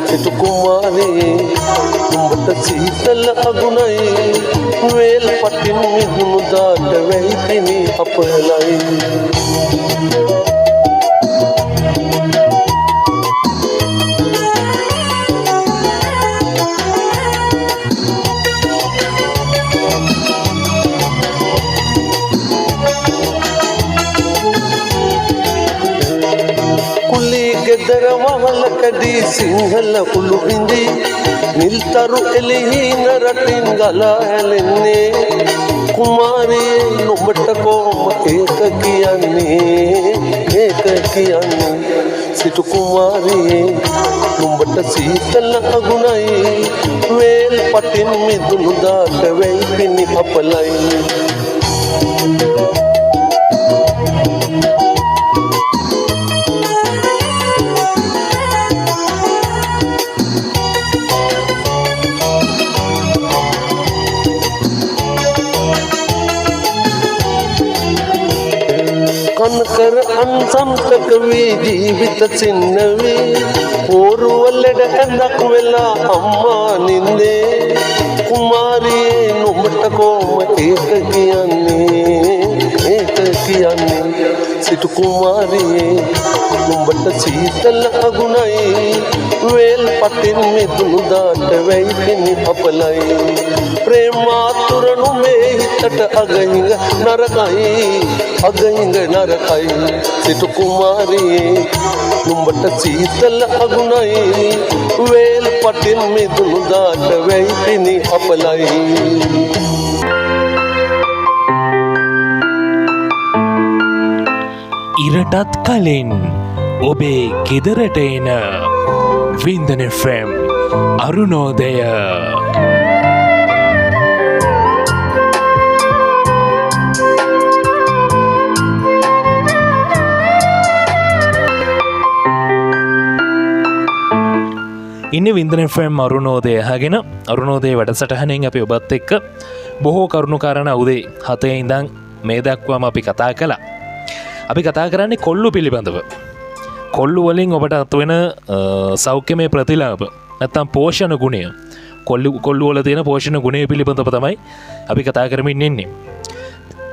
සිටු කුමාරී නුඹට සීතල අගුණයි වේල් පටින් මිදුණු දාට වෙල්පිනි අපලයි ගෙදර වහලකදී සිංහල උළු බිඳි නිල්තරු එළිහින රටින් ගලා හැලෙන්නේ කුමාරියේ නුඹට කොහොම ඒක කියන්නේ සිටු කුමාරියේ නුඹට සීතල අගුණයි වේල් පටින් මිදුණු දාට වෙයිපිනි අපලයි කර අන්සම්තක වී ජීවිත සින්නවී පෝරුවලට ඇඳක් වෙලා අම්මා නින්දේ කුමාරියේ නුඹට කොහොම ඒක කියන්නේ සිටු කුමාරියේ නුඹට සීතල අගුණයි වේල් පටින් මිදුණු දාට වෙයිපිනි අපලයි ප්‍රේමාතුර නුඹේ හිතට අගහිඟ නරකයි සිටු කුමාරියේ නුඹට සීතල අගුණයි වේල් පටින් මිදුණු දාට වෙයිපිනි අපලයි ඉරටත් කලින් ඔබේ ගෙදරට එන වින්දන FM අරුණෝදය ඉන්න වින්දන FM අරුණෝදය හැගෙන අරුණෝදය වැඩසටහනෙන් අපි ඔබත් එක්ක බොහෝ කරුණු කාරණා උදේ 7 ඉඳන් මේ දක්වාම අපි කතා කළා. අපි කතා කරන්නේ කොල්ලු පිළිබඳව. කොල්ලු වලින් ඔබට අත්වෙන සෞඛ්‍යමය ප්‍රතිලාභ නැත්නම් පෝෂණ ගුණය කොල්ලු වල තියෙන පෝෂණ ගුණය පිළිබඳව තමයි අපි කතා කරමින් ඉන්නේ.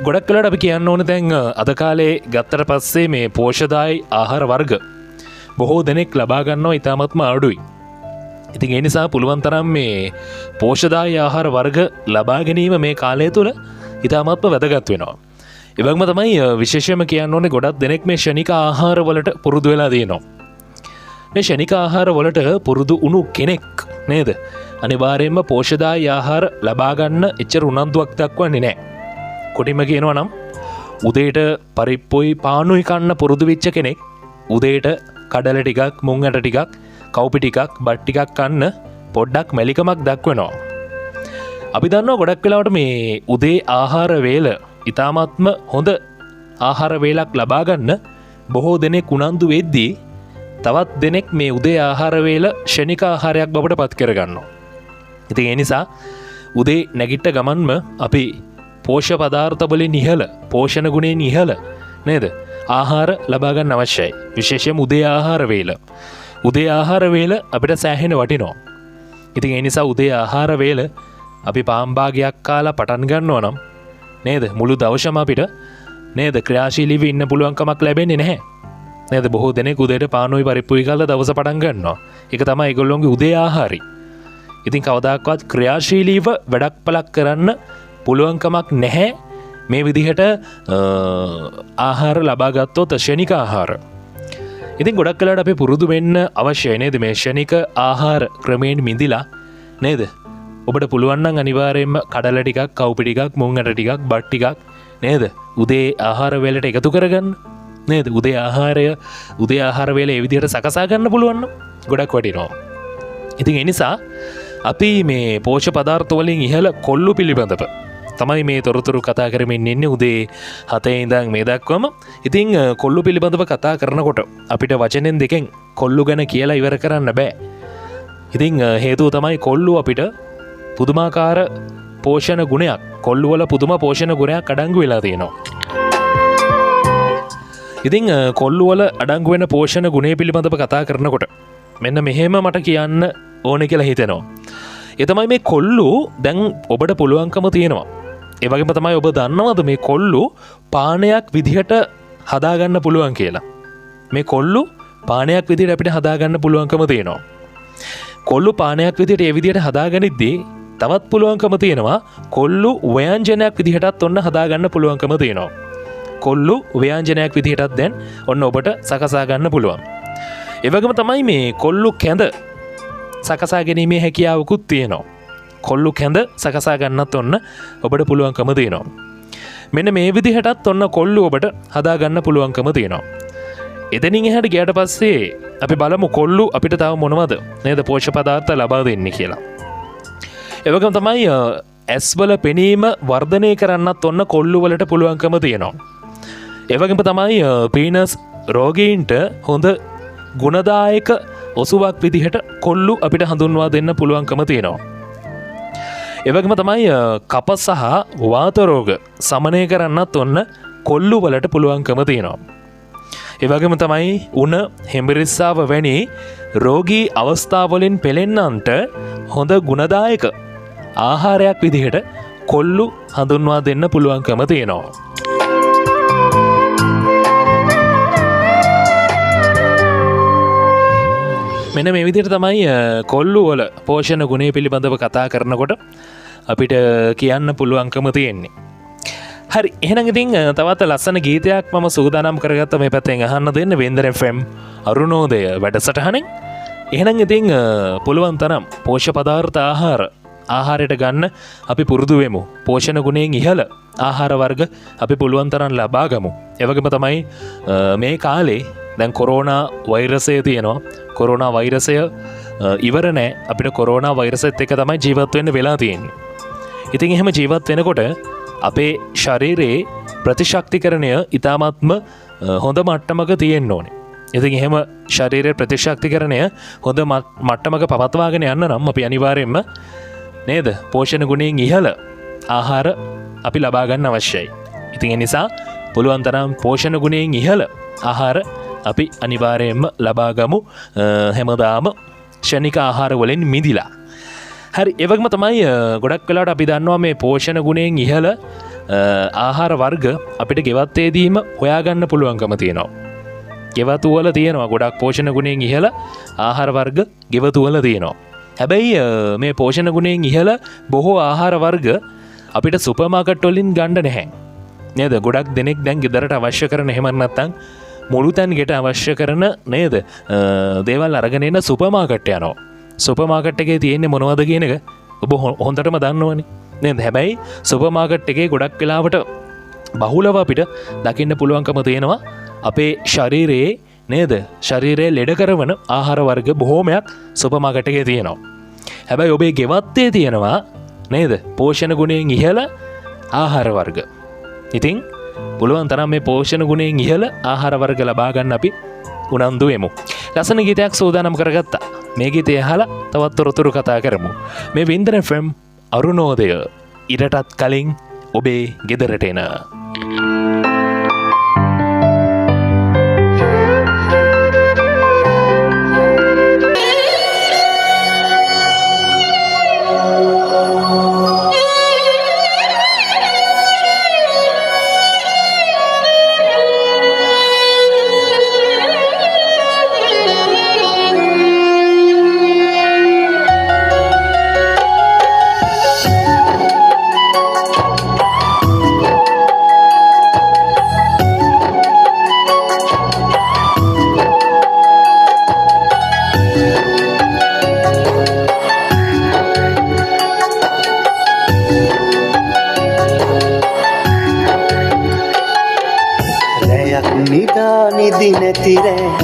ගොඩක් වෙලාවට අපි කියන්න ඕනේ දැන් අද කාලේ ගත්තට පස්සේ මේ පෝෂදායි ආහාර වර්ග බොහෝ දෙනෙක් ලබා ගන්නවා ඉතාමත්ම අඩුයි. ඉතින් ඒ නිසා පුළුවන් තරම් මේ පෝෂදායි ආහාර වර්ග ලබා ගැනීම මේ කාලය තුල ඉතාමත්ම වැදගත් වෙනවා. ඒ වගේම තමයි විශේෂයෙන්ම කියන්න ඕනේ ගොඩක් දෙනෙක් මේ ෂණික ආහාර වලට පුරුදු වෙලා තියෙනවා. මේ ෂණික ආහාර වලට පුරුදු වුණු කෙනෙක් නේද? අනිවාර්යයෙන්ම පෝෂදායි ආහාර ලබා ගන්න එච්චර උනන්දුවක් දක්වන්නේ නැහැ. කොටිම කියනවා නම් උදේට පරිප්පුයි පානුයි කන්න පුරුදු වෙච්ච කෙනෙක් උදේට කඩල ටිකක් මුං ඇට ටිකක් කව්පි ටිකක් බත් ටිකක් කන්න පොඩ්ඩක් මැලිකමක් දක්වනවා. අපි දන්නවා ගොඩක් වෙලාවට මේ උදේ ආහාර වේල ඉතාමත්ම හොඳ ආහාර වේලක් ලබා ගන්න බොහෝ දෙනෙක් උනන්දු වෙද්දී තවත් දෙනෙක් මේ උදේ ආහාර වේල ෂණික ආහාරයක් බවට පත් කරගන්නවා. ඉතින් ඒ නිසා උදේ නැගිට ගමන්ම අපි පෝෂ්‍ය පදාර්ථ වලින් ඉහළ පෝෂණ ගුණයෙන් ඉහළ නේද ආහාර ලබා ගන්න අවශ්‍යයි. විශේෂයෙන්ම උදේ ආහාර වේල. උදේ ආහාර වේල අපිට සෑහෙන වටිනවා. ඉතින් ඒ නිසා උදේ ආහාර වේල අපි පාම්භාගයක් කාලා පටන් ගන්නවා නම් නේද මුළු දවසම අපිට නේද ක්‍රියාශීලීව ඉන්න පුළුවන්කමක් ලැබෙන්නේ නැහැ. නේද බොහෝ දෙනෙක් උදේට පානෝයි පරිප්පුයි කාලා දවස පටන් ගන්නවා. ඒක තමයි ඒගොල්ලෝගේ උදේ ආහාරي. ඉතින් කවදාකවත් ක්‍රියාශීලීව වැඩක් පළක් කරන්න පුළුවන්කමක් නැහැ මේ විදිහට ආහාර ලබා ගත්තොත් ෂණික ආහාර. ඉතින් ගොඩක් වෙලාවට අපි පුරුදු වෙන්න අවශ්‍යයි නේද මේ ෂණික ආහාර ක්‍රමයෙන් මිදිලා නේද? ඔබට පුළුවන් නම් අනිවාර්යයෙන්ම කඩල ටිකක්, කව්පි ටිකක්, මුං ඇට ටිකක්, බත් ටිකක් නේද? උදේ ආහාර වේලට එකතු කරගන්න. නේද? උදේ ආහාර වේල ඒ විදිහට සකසා ගන්න පුළුවන් නම් ගොඩක් වටිනවා. ඉතින් ඒ නිසා අපි මේ පෝෂ්‍ය පදාර්ථ වලින් ඉහළ කොල්ලු පිළිබඳව තමයි මේ තොරතුරු කතා කරමින් ඉන්නේ උදේ 7 ඉඳන් මේ දක්වාම. ඉතින් කොල්ලු පිළිබඳව කතා කරනකොට අපිට වචනෙන් දෙකෙන් කොල්ලු ගැන කියලා ඉවර කරන්න බෑ. ඉතින් හේතුව තමයි කොල්ලු අපිට පුදුමාකාර පෝෂණ ගුණයක්, කොල්ලු වල පුදුම පෝෂණ ගුණයක් අඩංගු වෙලා තියෙනවා. ඉතින් කොල්ලු වල අඩංගු වෙන පෝෂණ ගුණය පිළිබඳව කතා කරනකොට මෙන්න මෙහෙම මට කියන්න ඕනේ කියලා හිතෙනවා. ඒ තමයි මේ කොල්ලු දැන් ඔබට පුළුවන්කම තියෙනවා. ඒ වගේම තමයි ඔබ දන්නවද මේ කොල්ලු පානයක් විදිහට හදාගන්න පුළුවන් කියලා. මේ කොල්ලු පානයක් විදිහට අපිට හදාගන්න පුළුවන්කම තියෙනවා. කොල්ලු පානයක් විදිහට ඒ විදිහට හදාගනිද්දී තවත් පුළුවන්කම තියෙනවා කොල්ලු ව්‍යංජනයක් විදිහටත් ඔන්න හදාගන්න පුළුවන්කම තියෙනවා. කොල්ලු ව්‍යංජනයක් විදිහටත් දැන් ඔන්න ඔබට සකසා ගන්න පුළුවන්. ඒ වගේම තමයි මේ කොල්ලු කැඳ සකසා ගැනීමේ හැකියාවකුත් තියෙනවා. කොල්ලු කැඳ සකසා ගන්නත් ඔන්න ඔබට පුළුවන්කම තියෙනවා. මෙන්න මේ විදිහටත් ඔන්න කොල්ලු ඔබට හදාගන්න පුළුවන්කම තියෙනවා. එතනින් එහාට ගියාට පස්සේ අපි බලමු කොල්ලු අපිට තව මොනවද නේද පෝෂ්‍ය පදාර්ථ ලබා දෙන්නේ කියලා. ඒ වගේම තමයි ඇස්වල පෙනීම වර්ධනය කරන්නත් ඔන්න කොල්ලු වලට පුළුවන්කම තියෙනවා. ඒ වගේම තමයි පීනස් රෝගීන්ට හොඳ ගුණදායක ඔසුවක් විදිහට කොල්ලු අපිට හඳුන්වා දෙන්න පුළුවන්කම තියෙනවා. ඒ වගේම තමයි කප සහ වාත රෝග සමනය කරන්නත් ඔන්න කොල්ලු වලට පුළුවන්කම තියෙනවා. ඒ වගේම තමයි උණ, හෙම්බිරිස්සාව වැනි රෝගී අවස්ථාවලින් පෙළෙන්නන්ට හොඳ ගුණදායක ආහාරයක් විදිහට කොල්ලු හඳුන්වා දෙන්න පුළුවන්කම තියෙනවා. මෙන්න මේ විදිහට තමයි කොල්ලු වල පෝෂණ ගුණය පිළිබඳව කතා කරනකොට අපිට කියන්න පුළුවන්කම තියෙන්නේ. හරි, එහෙනම් ඉතින් තවත් ලස්සන ගීතයක් මම සූදානම් කරගත්ත මේ පැත්තෙන් අහන්න දෙන්න වෙන්දර FM අරුණෝදය වැඩසටහනෙන්. එහෙනම් ඉතින් පුළුවන් තරම් පෝෂ්‍ය පදාර්ථ ආහාරයට ගන්න අපි පුරුදු වෙමු. පෝෂණ ගුණයෙන් ඉහළ ආහාර වර්ග අපි පුළුවන් තරම් ලබා ගමු. ඒ වගේම තමයි මේ කාලේ දැන් කොරෝනා වෛරසය තියෙනවා. කොරෝනා වෛරසය ඉවර නෑ. අපිට කොරෝනා වෛරසෙත් එක්ක තමයි ජීවත් වෙන්න වෙලා තියෙන්නේ. ඉතින් එහෙම ජීවත් වෙනකොට අපේ ශරීරයේ ප්‍රතිශක්තිකරණය ඉතාමත්ම හොඳ මට්ටමක තියෙන්න ඕනේ. ඉතින් එහෙම ශරීරයේ ප්‍රතිශක්තිකරණය හොඳ මට්ටමක පවත්වාගෙන යන්න නම් අපි අනිවාර්යයෙන්ම නේද පෝෂණ ගුණයෙන් ඉහළ ආහාර අපි ලබා ගන්න අවශ්‍යයි. ඉතින් ඒ නිසා පුළුවන් තරම් පෝෂණ ගුණයෙන් ඉහළ ආහාර අපි අනිවාර්යයෙන්ම ලබා ගමු. හැමදාම ෂණික ආහාර වලින් මිදිලා. හරි, ඒ වගේම තමයි ගොඩක් වෙලාවට අපි දන්නවා මේ පෝෂණ ගුණයෙන් ඉහළ ආහාර වර්ග අපිට ගෙවත්තේදීම හොයාගන්න පුළුවන්කම තියෙනවා. ගෙවතු වල තියෙනවා ගොඩක් පෝෂණ ගුණයෙන් ඉහළ ආහාර වර්ග ගෙවතු වල තියෙනවා. හැබැයි මේ පෝෂණ ගුණයෙන් ඉහළ බොහෝ ආහාර වර්ග අපිට සුපර් මාකට් වලින් ගන්න නැහැ. නේද? ගොඩක් දෙනෙක් දැන් ගෙදරට අවශ්‍ය කරන එහෙම නැත්නම් මුළු තැන් ගෙට අවශ්‍ය කරන නේද දේවල් අරගෙන එන සුපර් මාකට් යනවා. සුපර් මාකට් එකේ තියෙන්නේ මොනවද කියන එක ඔබ හොඳටම දන්නවනේ නේද? හැබැයි සුපර් මාකට් එකේ ගොඩක් වෙලාවට බහුලව අපිට දකින්න පුළුවන්කම තියෙනවා අපේ ශරීරයේ නේද? ශරීරයේ ලෙඩ කරන ආහාර වර්ග බොහෝමයක් සුපර් මාකට් එකේ තියෙනවා. හැබැයි ඔබේ ගෙවත්තේ තියෙනවා නේද? පෝෂණ ගුණයෙන් ඉහළ ආහාර වර්ග. ඉතින් පුළුවන් තරම් මේ පෝෂණ ගුණයෙන් ඉහළ ආහාර වර්ග ලබා ගන්න අපි උනන්දු වෙමු. ලස්සන ගීතයක් සූදානම් කරගත්තා. මේ ගීතය අහලා තවත් තොරතුරු කතා කරමු. මේ වින්දන FM අරුණෝදය ඉරටත් කලින් ඔබේ ගෙදරට එන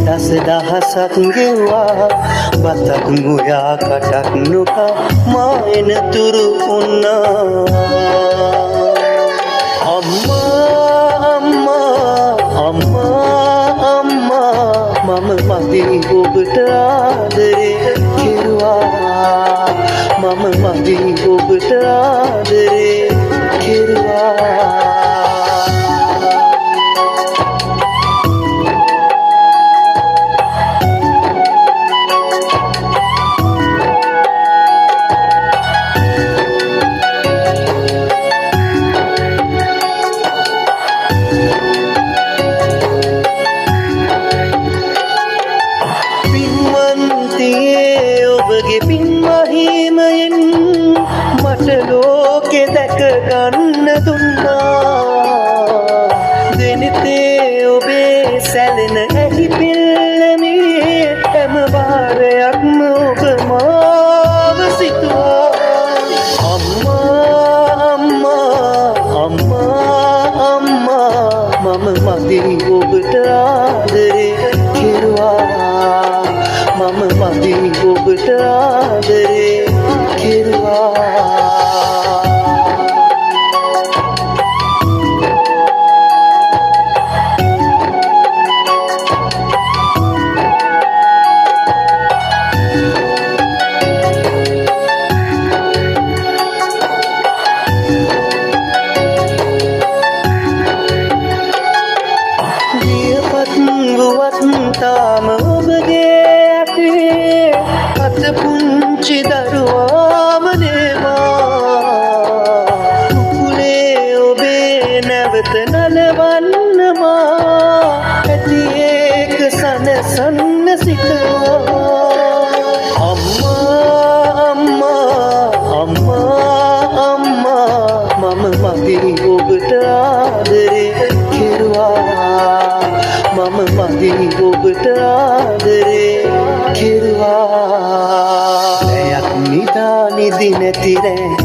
දස දහසක් ගෙවා බතක් මුයා කටක් නොකා මා එනතුරු වුණා අම්මා අම්මා අම්මා අම්මා මම මගේ ඔබට ආදරේ කෙරුවා මම මගේ ඔබට ආදරේ කෙරුවා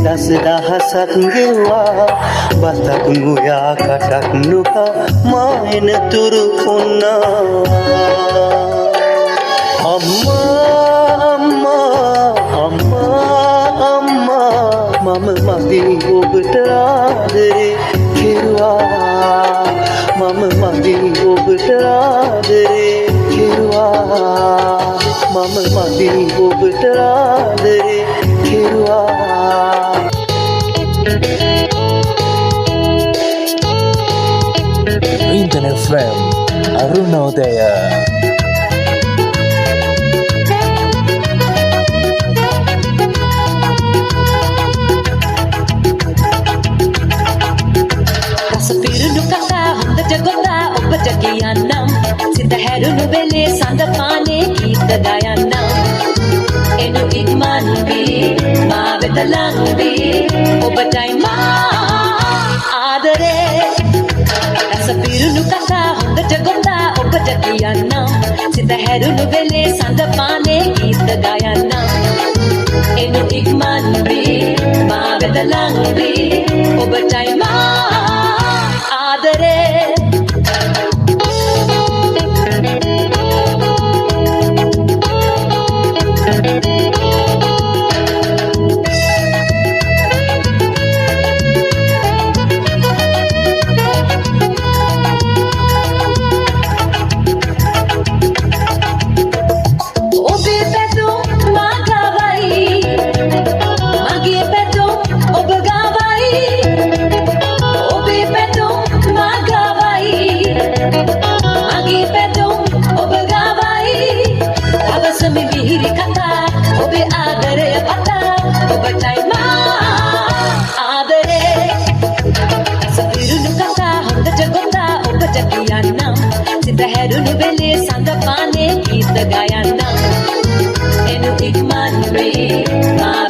දස දහසක් ගෙවා බතක් මුයා කටක් නොකා මා එනතුරු වුණා අම්මා අම්මා අම්මා අම්මා මම මගේ ඔබට ආදරේ කෙරුවා මම මගේ ඔබට ආදරේ කෙරුවා මම මගේ ඔබට ආදරේ කෙරුවා වින්දන FM අරුණෝදය රසපිරුණු කතා හොඳට ගොඩා ඔබට කියන්නම් සිත හැරුණු වෙලේ සඳ පානේ ගීත ගයන්නම් එනු ඉක්මන් වී මා වෙත ලං වී ඔබටයි මා ආදරේ රසපිරුණු කතා හොඳට ගොඩා ඔබට කියන්නම් සිත හැරුණු වෙලේ සඳ පානේ ගීත ගයන්නම් එනු ඉක්මන් වී මා වෙත ලං වී ඔබටයි මා ආදරේ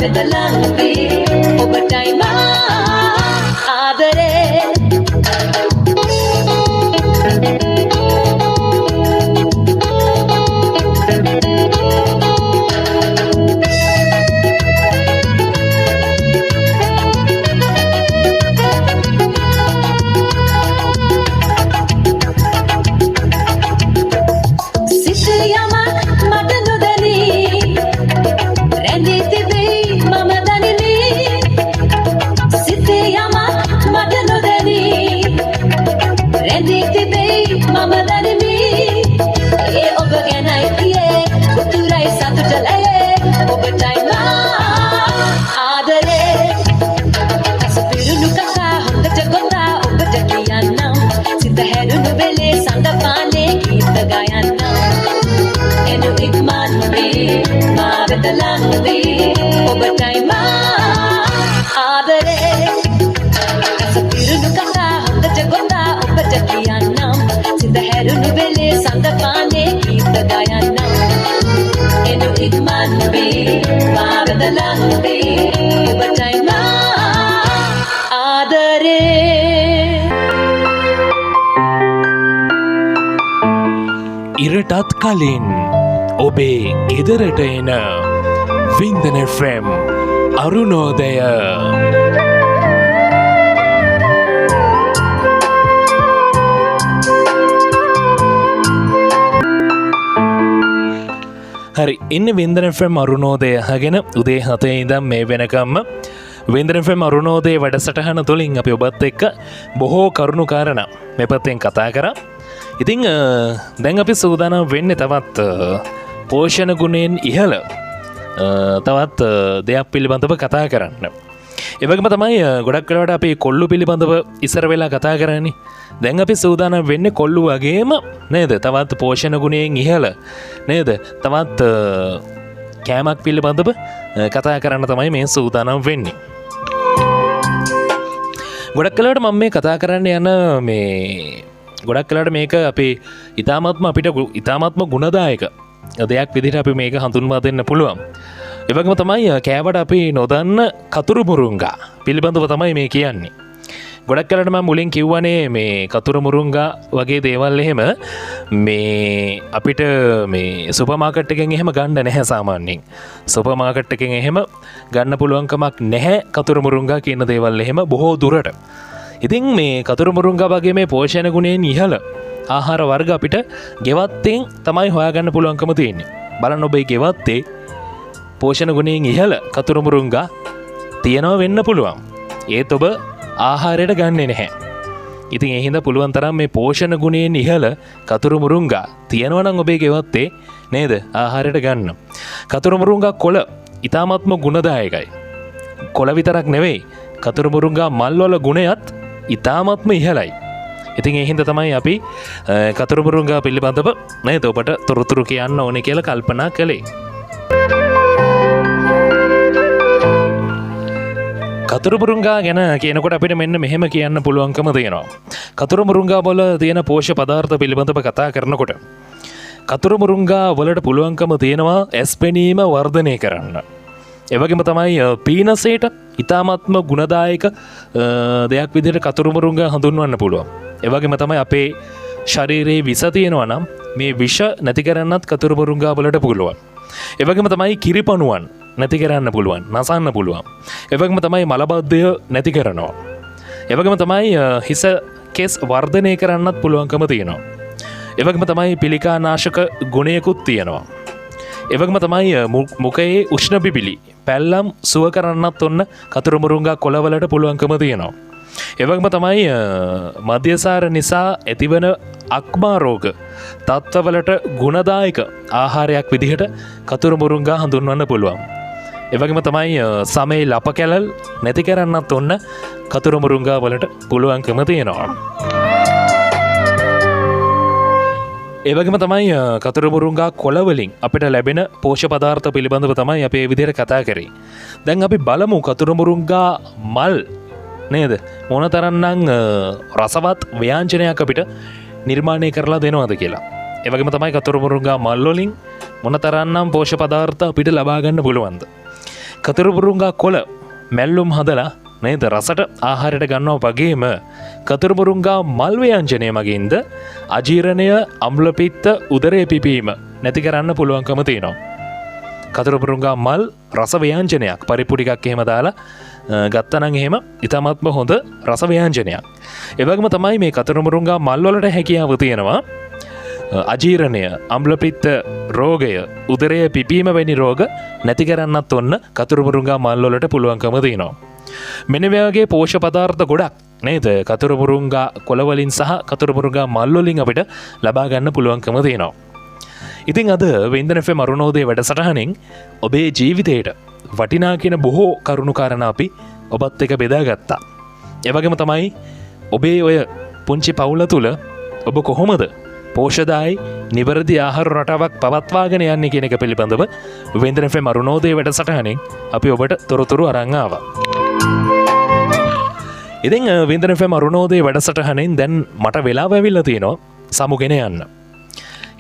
වෙත ලං වී ඔබටයි මා ආදරේ ඉරටත් කලින් ඔබේ ගෙදරට එන වින්දන FM අරුණෝදය හරි ඉන්න වින්දන FM අරුණෝදය හගෙන උදේ 7 ඉඳන් මේ වෙනකම්ම වින්දන FM අරුණෝදය වැඩසටහන තුළින් අපි ඔබත් එක්ක බොහෝ කරුණු කාරණා මේ පැත්තෙන් කතා කරා. ඉතින් දැන් අපි සූදානම් වෙන්නේ තවත් පෝෂණ ගුණයෙන් ඉහළ තවත් දෙයක් පිළිබඳව කතා කරන්න. ඒ වගේම තමයි ගොඩක් වෙලාවට අපි කොල්ලු පිළිබඳව ඉස්සර වෙලා කතා කරන්නේ. දැන් අපි සූදානම් වෙන්නේ කොල්ලු වගේම නේද? තවත් පෝෂණ ගුණයෙන් ඉහළ නේද? තවත් කෑමක් පිළිබඳව කතා කරන්න තමයි මේ සූදානම් වෙන්නේ. ගොඩක් වෙලාවට මම මේ කතා කරන්න යන මේ ගොඩක් කලාට මේක අපි ඉතාමත්ම අපිට ඉතාමත්ම ගුණදායක දෙයක් විදිහට අපි මේක හඳුන්වා දෙන්න පුළුවන්. ඒ වගේම තමයි කෑවට අපි නොදන්න කතුරු මුරුංගා පිළිබඳව තමයි මේ කියන්නේ. ගොඩක් කලාට මම මුලින් කිව්වනේ මේ කතුරු මුරුංගා වගේ දේවල් එහෙම මේ අපිට මේ සුපර් මාකට් එකෙන් එහෙම ගන්න නැහැ සාමාන්‍යයෙන්. සුපර් මාකට් එකෙන් එහෙම ගන්න පුළුවන්කමක් නැහැ කතුරු මුරුංගා කියන දේවල් එහෙම බොහෝ දුරට. ඉතින් මේ කතුරු මුරුංගා වගේ මේ පෝෂණ ගුණයෙන් ඉහළ ආහාර වර්ග අපිට ගෙවත්තෙන් තමයි හොයාගන්න පුළුවන්කම තියෙන්නේ. බලන්න ඔබේ ගෙවත්තේ පෝෂණ ගුණයෙන් ඉහළ කතුරු මුරුංගා තියනවා වෙන්න පුළුවන්. ඒත් ඔබ ආහාරයට ගන්නෙ නැහැ. ඉතින් ඒ හින්දා පුළුවන් තරම් මේ පෝෂණ ගුණයෙන් ඉහළ කතුරු මුරුංගා තියනවා නම් ඔබේ ගෙවත්තේ නේද ආහාරයට ගන්න. කතුරු මුරුංගා කොළ ඉතාමත්ම ගුණදායකයි. කොළ විතරක් නෙවෙයි කතුරු මුරුංගා මල්වල ගුණයත් ඉතාමත්ම ඉහළයි. ඉතින් ඒ හින්දා තමයි අපි කතුරු මුරුංගා පිළිබඳව නේද ඔබට තොරතුරු කියන්න ඕනේ කියලා කල්පනා කළේ. කතුරු මුරුංගා ගැන කියනකොට අපිට මෙන්න මෙහෙම කියන්න පුළුවන්කම තියෙනවා. කතුරු මුරුංගා වල තියෙන පෝෂ්‍ය පදාර්ථ පිළිබඳව කතා කරනකොට කතුරු මුරුංගා වලට පුළුවන්කම තියෙනවා ඇස් පෙනීම වර්ධනය කරන්න. ඒ වගේම තමයි පීනසයට ඉතාමත්ම ගුණදායක දෙයක් විදිහට කතුරු මුරුංගා හඳුන්වන්න පුළුවන්. ඒ වගේම තමයි අපේ ශරීරයේ විෂ තියෙනවා නම් මේ විෂ නැති කරන්නත් කතුරු මුරුංගා වලට පුළුවන්. ඒ වගේම තමයි කිරිපණුවන් නැති කරන්න පුළුවන්, නසන්න පුළුවන්. ඒ වගේම තමයි මලබද්ධය නැති කරනවා. ඒ වගේම තමයි හිස කෙස් වර්ධනය කරන්නත් පුළුවන්කම තියෙනවා. ඒ වගේම තමයි පිළිකා නාශක ගුණයකුත් තියෙනවා. ඒ වගේම තමයි මුඛයේ උෂ්ණ පිපිලි පැල්ලම් සුව කරන්නත් ඔන්න කතුරු මුරුංගා කොළවලට පුළුවන්කම තියෙනවා. ඒ වගේම තමයි මධ්‍යසාර නිසා ඇතිවන අක්මා රෝග තත්ත්වවලට ගුණදායක ආහාරයක් විදිහට කතුරු මුරුංගා හඳුන්වන්න පුළුවන්. ඒ වගේම තමයි සමේ ලප කැලල් නැති කරන්නත් ඔන්න කතුරු මුරුංගා වලට පුළුවන්කම තියෙනවා. ඒ වගේම තමයි කතුරු මුරුංගා කොළ වලින් අපිට ලැබෙන පෝෂ්‍ය පදාර්ථ පිළිබඳව තමයි අපි මේ විදිහට කතා කරේ. දැන් අපි බලමු කතුරු මුරුංගා මල් නේද මොනතරම්නම් රසවත් ව්‍යංජනයක් අපිට නිර්මාණය කරලා දෙනවද කියලා. ඒ වගේම තමයි කතුරු මුරුංගා මල් වලින් මොනතරම්නම් පෝෂ්‍ය පදාර්ථ අපිට ලබා ගන්න පුළුවන්ද. කතරපුරුංගා කොළ මැල්ලුම් හදලා නේද රසට ආහාරයට ගන්නවා වගේම කතරපුරුංගා මල් ව්‍යංජනය මගින්ද අජීර්ණය අම්ලපිත්ත උදරය පිපීම නැති කරන්න පුළුවන්කම තියෙනවා. කතරපුරුංගා මල් රස ව්‍යංජනයක් පරිප්පු ටිකක් එහෙම දාලා ගත්තනම් එහෙම ඉතාමත්ම හොඳ රස ව්‍යංජනයක්. ඒ වගේම තමයි මේ කතරපුරුංගා මල් වලට හැකියාව තියෙනවා අජීර්ණය අම්ලපිත්ත රෝගය උදරය පිපීම වැනි රෝග නැති කරන්නත් ඔන්න කතරපුරුංගා මල් වලට පුළුවන්කම තියෙනවා. මෙන්න මේ වගේ පෝෂ්‍ය පදාර්ථ ගොඩක් නේද කතරපුරුංගා කොළවලින් සහ කතරපුරුංගා මල් වලින් අපිට ලබා ගන්න පුළුවන්කම තියෙනවා. ඉතින් අද වින්දන FM අරුණෝදය වැඩසටහනෙන් ඔබේ ජීවිතයට වටිනා කියන බොහෝ කරුණු කාරණා අපි ඔබත් එක්ක බෙදාගත්තා. ඒ වගේම තමයි ඔබේ ඔය පුංචි පවුල තුල ඔබ කොහොමද පෝෂදායි නිවැරදි ආහාර රටාවක් පවත්වාගෙන යන්නේ කියන එක පිළිබඳව වින්දන FM අරුණෝදය වැඩසටහනෙන් අපි ඔබට තොරතුරු අරන් ආවා. ඉතින් වින්දන FM අරුණෝදය වැඩසටහනෙන් දැන් මට වෙලාව ඇවිල්ලා තියෙනවා සමුගෙන යන්න.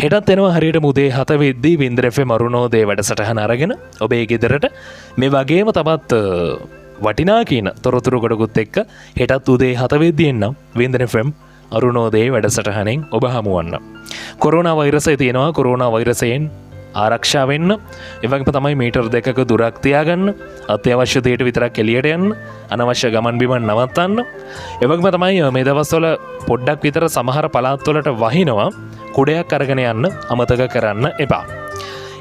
හෙටත් එනවා හරියට මුදේ 7 වෙද්දී වින්දන FM අරුණෝදය වැඩසටහන අරගෙන ඔබේ ගෙදරට මේ වගේම තවත් වටිනා කියන තොරතුරු ගොඩකුත් එක්ක හෙටත් උදේ 7 වෙද්දී එන්නම් වින්දන FM අරුණෝදය වැඩසටහනෙන් ඔබ හමුවන්න. කොරෝනා වෛරසය තියෙනවා. කොරෝනා වෛරසයෙන් ආරක්ෂා වෙන්න. ඒ වගේම තමයි මීටර් 2ක දුරක් තියාගන්න. අත්‍යවශ්‍ය දෙයට විතරක් එළියට යන්න. අනවශ්‍ය ගමන් බිමන් නවත්තන්න. ඒ වගේම තමයි මේ දවස්වල පොඩ්ඩක් විතර සමහර පළාත් වලට වහිනවා. කුඩයක් අරගෙන යන්න අමතක කරන්න එපා.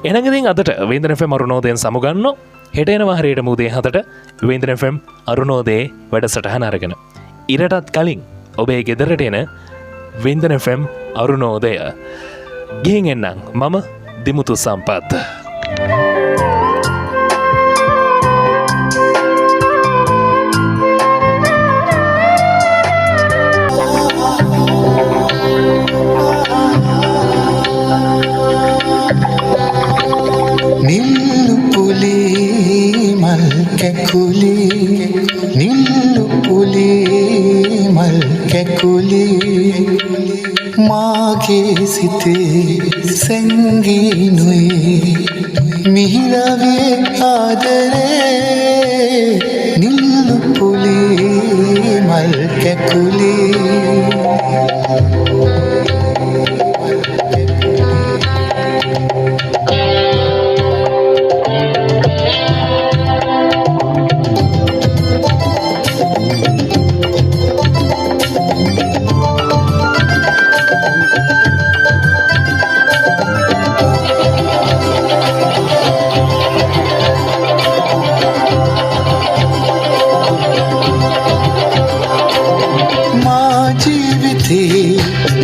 එහෙනම් ඉතින් අදට වින්දන FM අරුණෝදයෙන් සමුගන්නෝ. හෙට එනවා හරියට මුදේ 7ට වින්දන FM අරුණෝදයේ වැඩසටහන අරගෙන. ඉරටත් කලින් ඔබේ ගෙදරට එන වින්දන FM අරුණෝදය ගිහින් එන්නම්. මම දිමුතු සම්පත්. නිල්ලු පුලි මල් කැකුලි නිල්ලු පුලි මල් කැකුලි මාගේ සිතේ සැංගිනුයි මිහිරවේ ආදරේ නිල්ලු පුලි මල් කැකුලි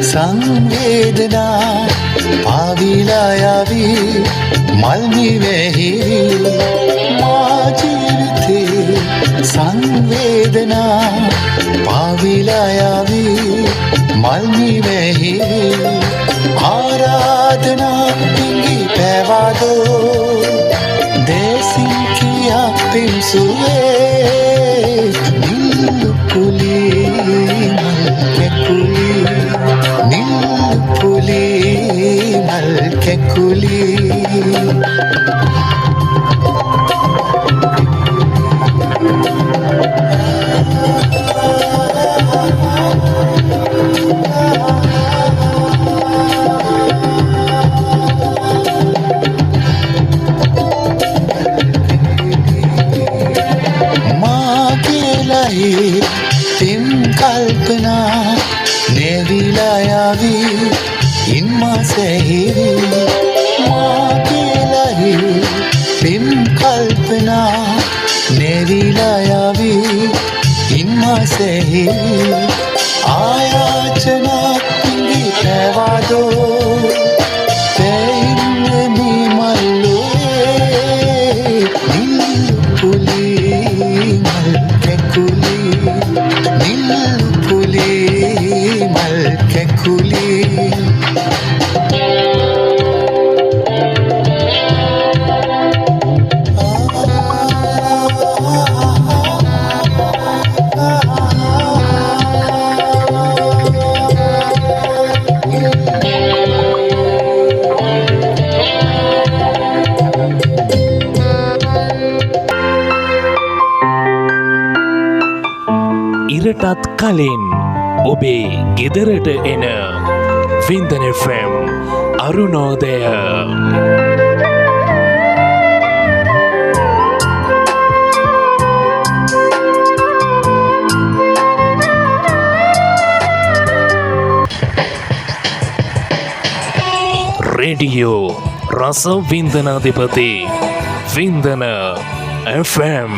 සංවේදනා පාවිලායාවි මල්මි වැහිවි මා ජීවිතේ සංවේදනා පාවිලායාවි මල්මි වැහිවි ආරාධනා පිංගි පැවාදෝ දේසින් කියා පින්සුවේ නිල්ලු කුලි මල් කැකුලි නිල්ලු පුලි මල් කැකුලි මාගේ ලහි තිම් කල්පනා नेविलायावी इनमा सहेवी मागे लही पिम कल्पना नेविलायावी इनमा सहेवी आयाचना पिंगी पैवादो पेइन्ने मी मल्लुए निल्लु पुली मल केकुली निल्लु पुली मल केकुली ඊටත් කලින් ඔබේ ගෙදරට එන වින්දන FM අරුණෝදය. රේඩියෝ රස වින්දනාධිපති වින්දන FM.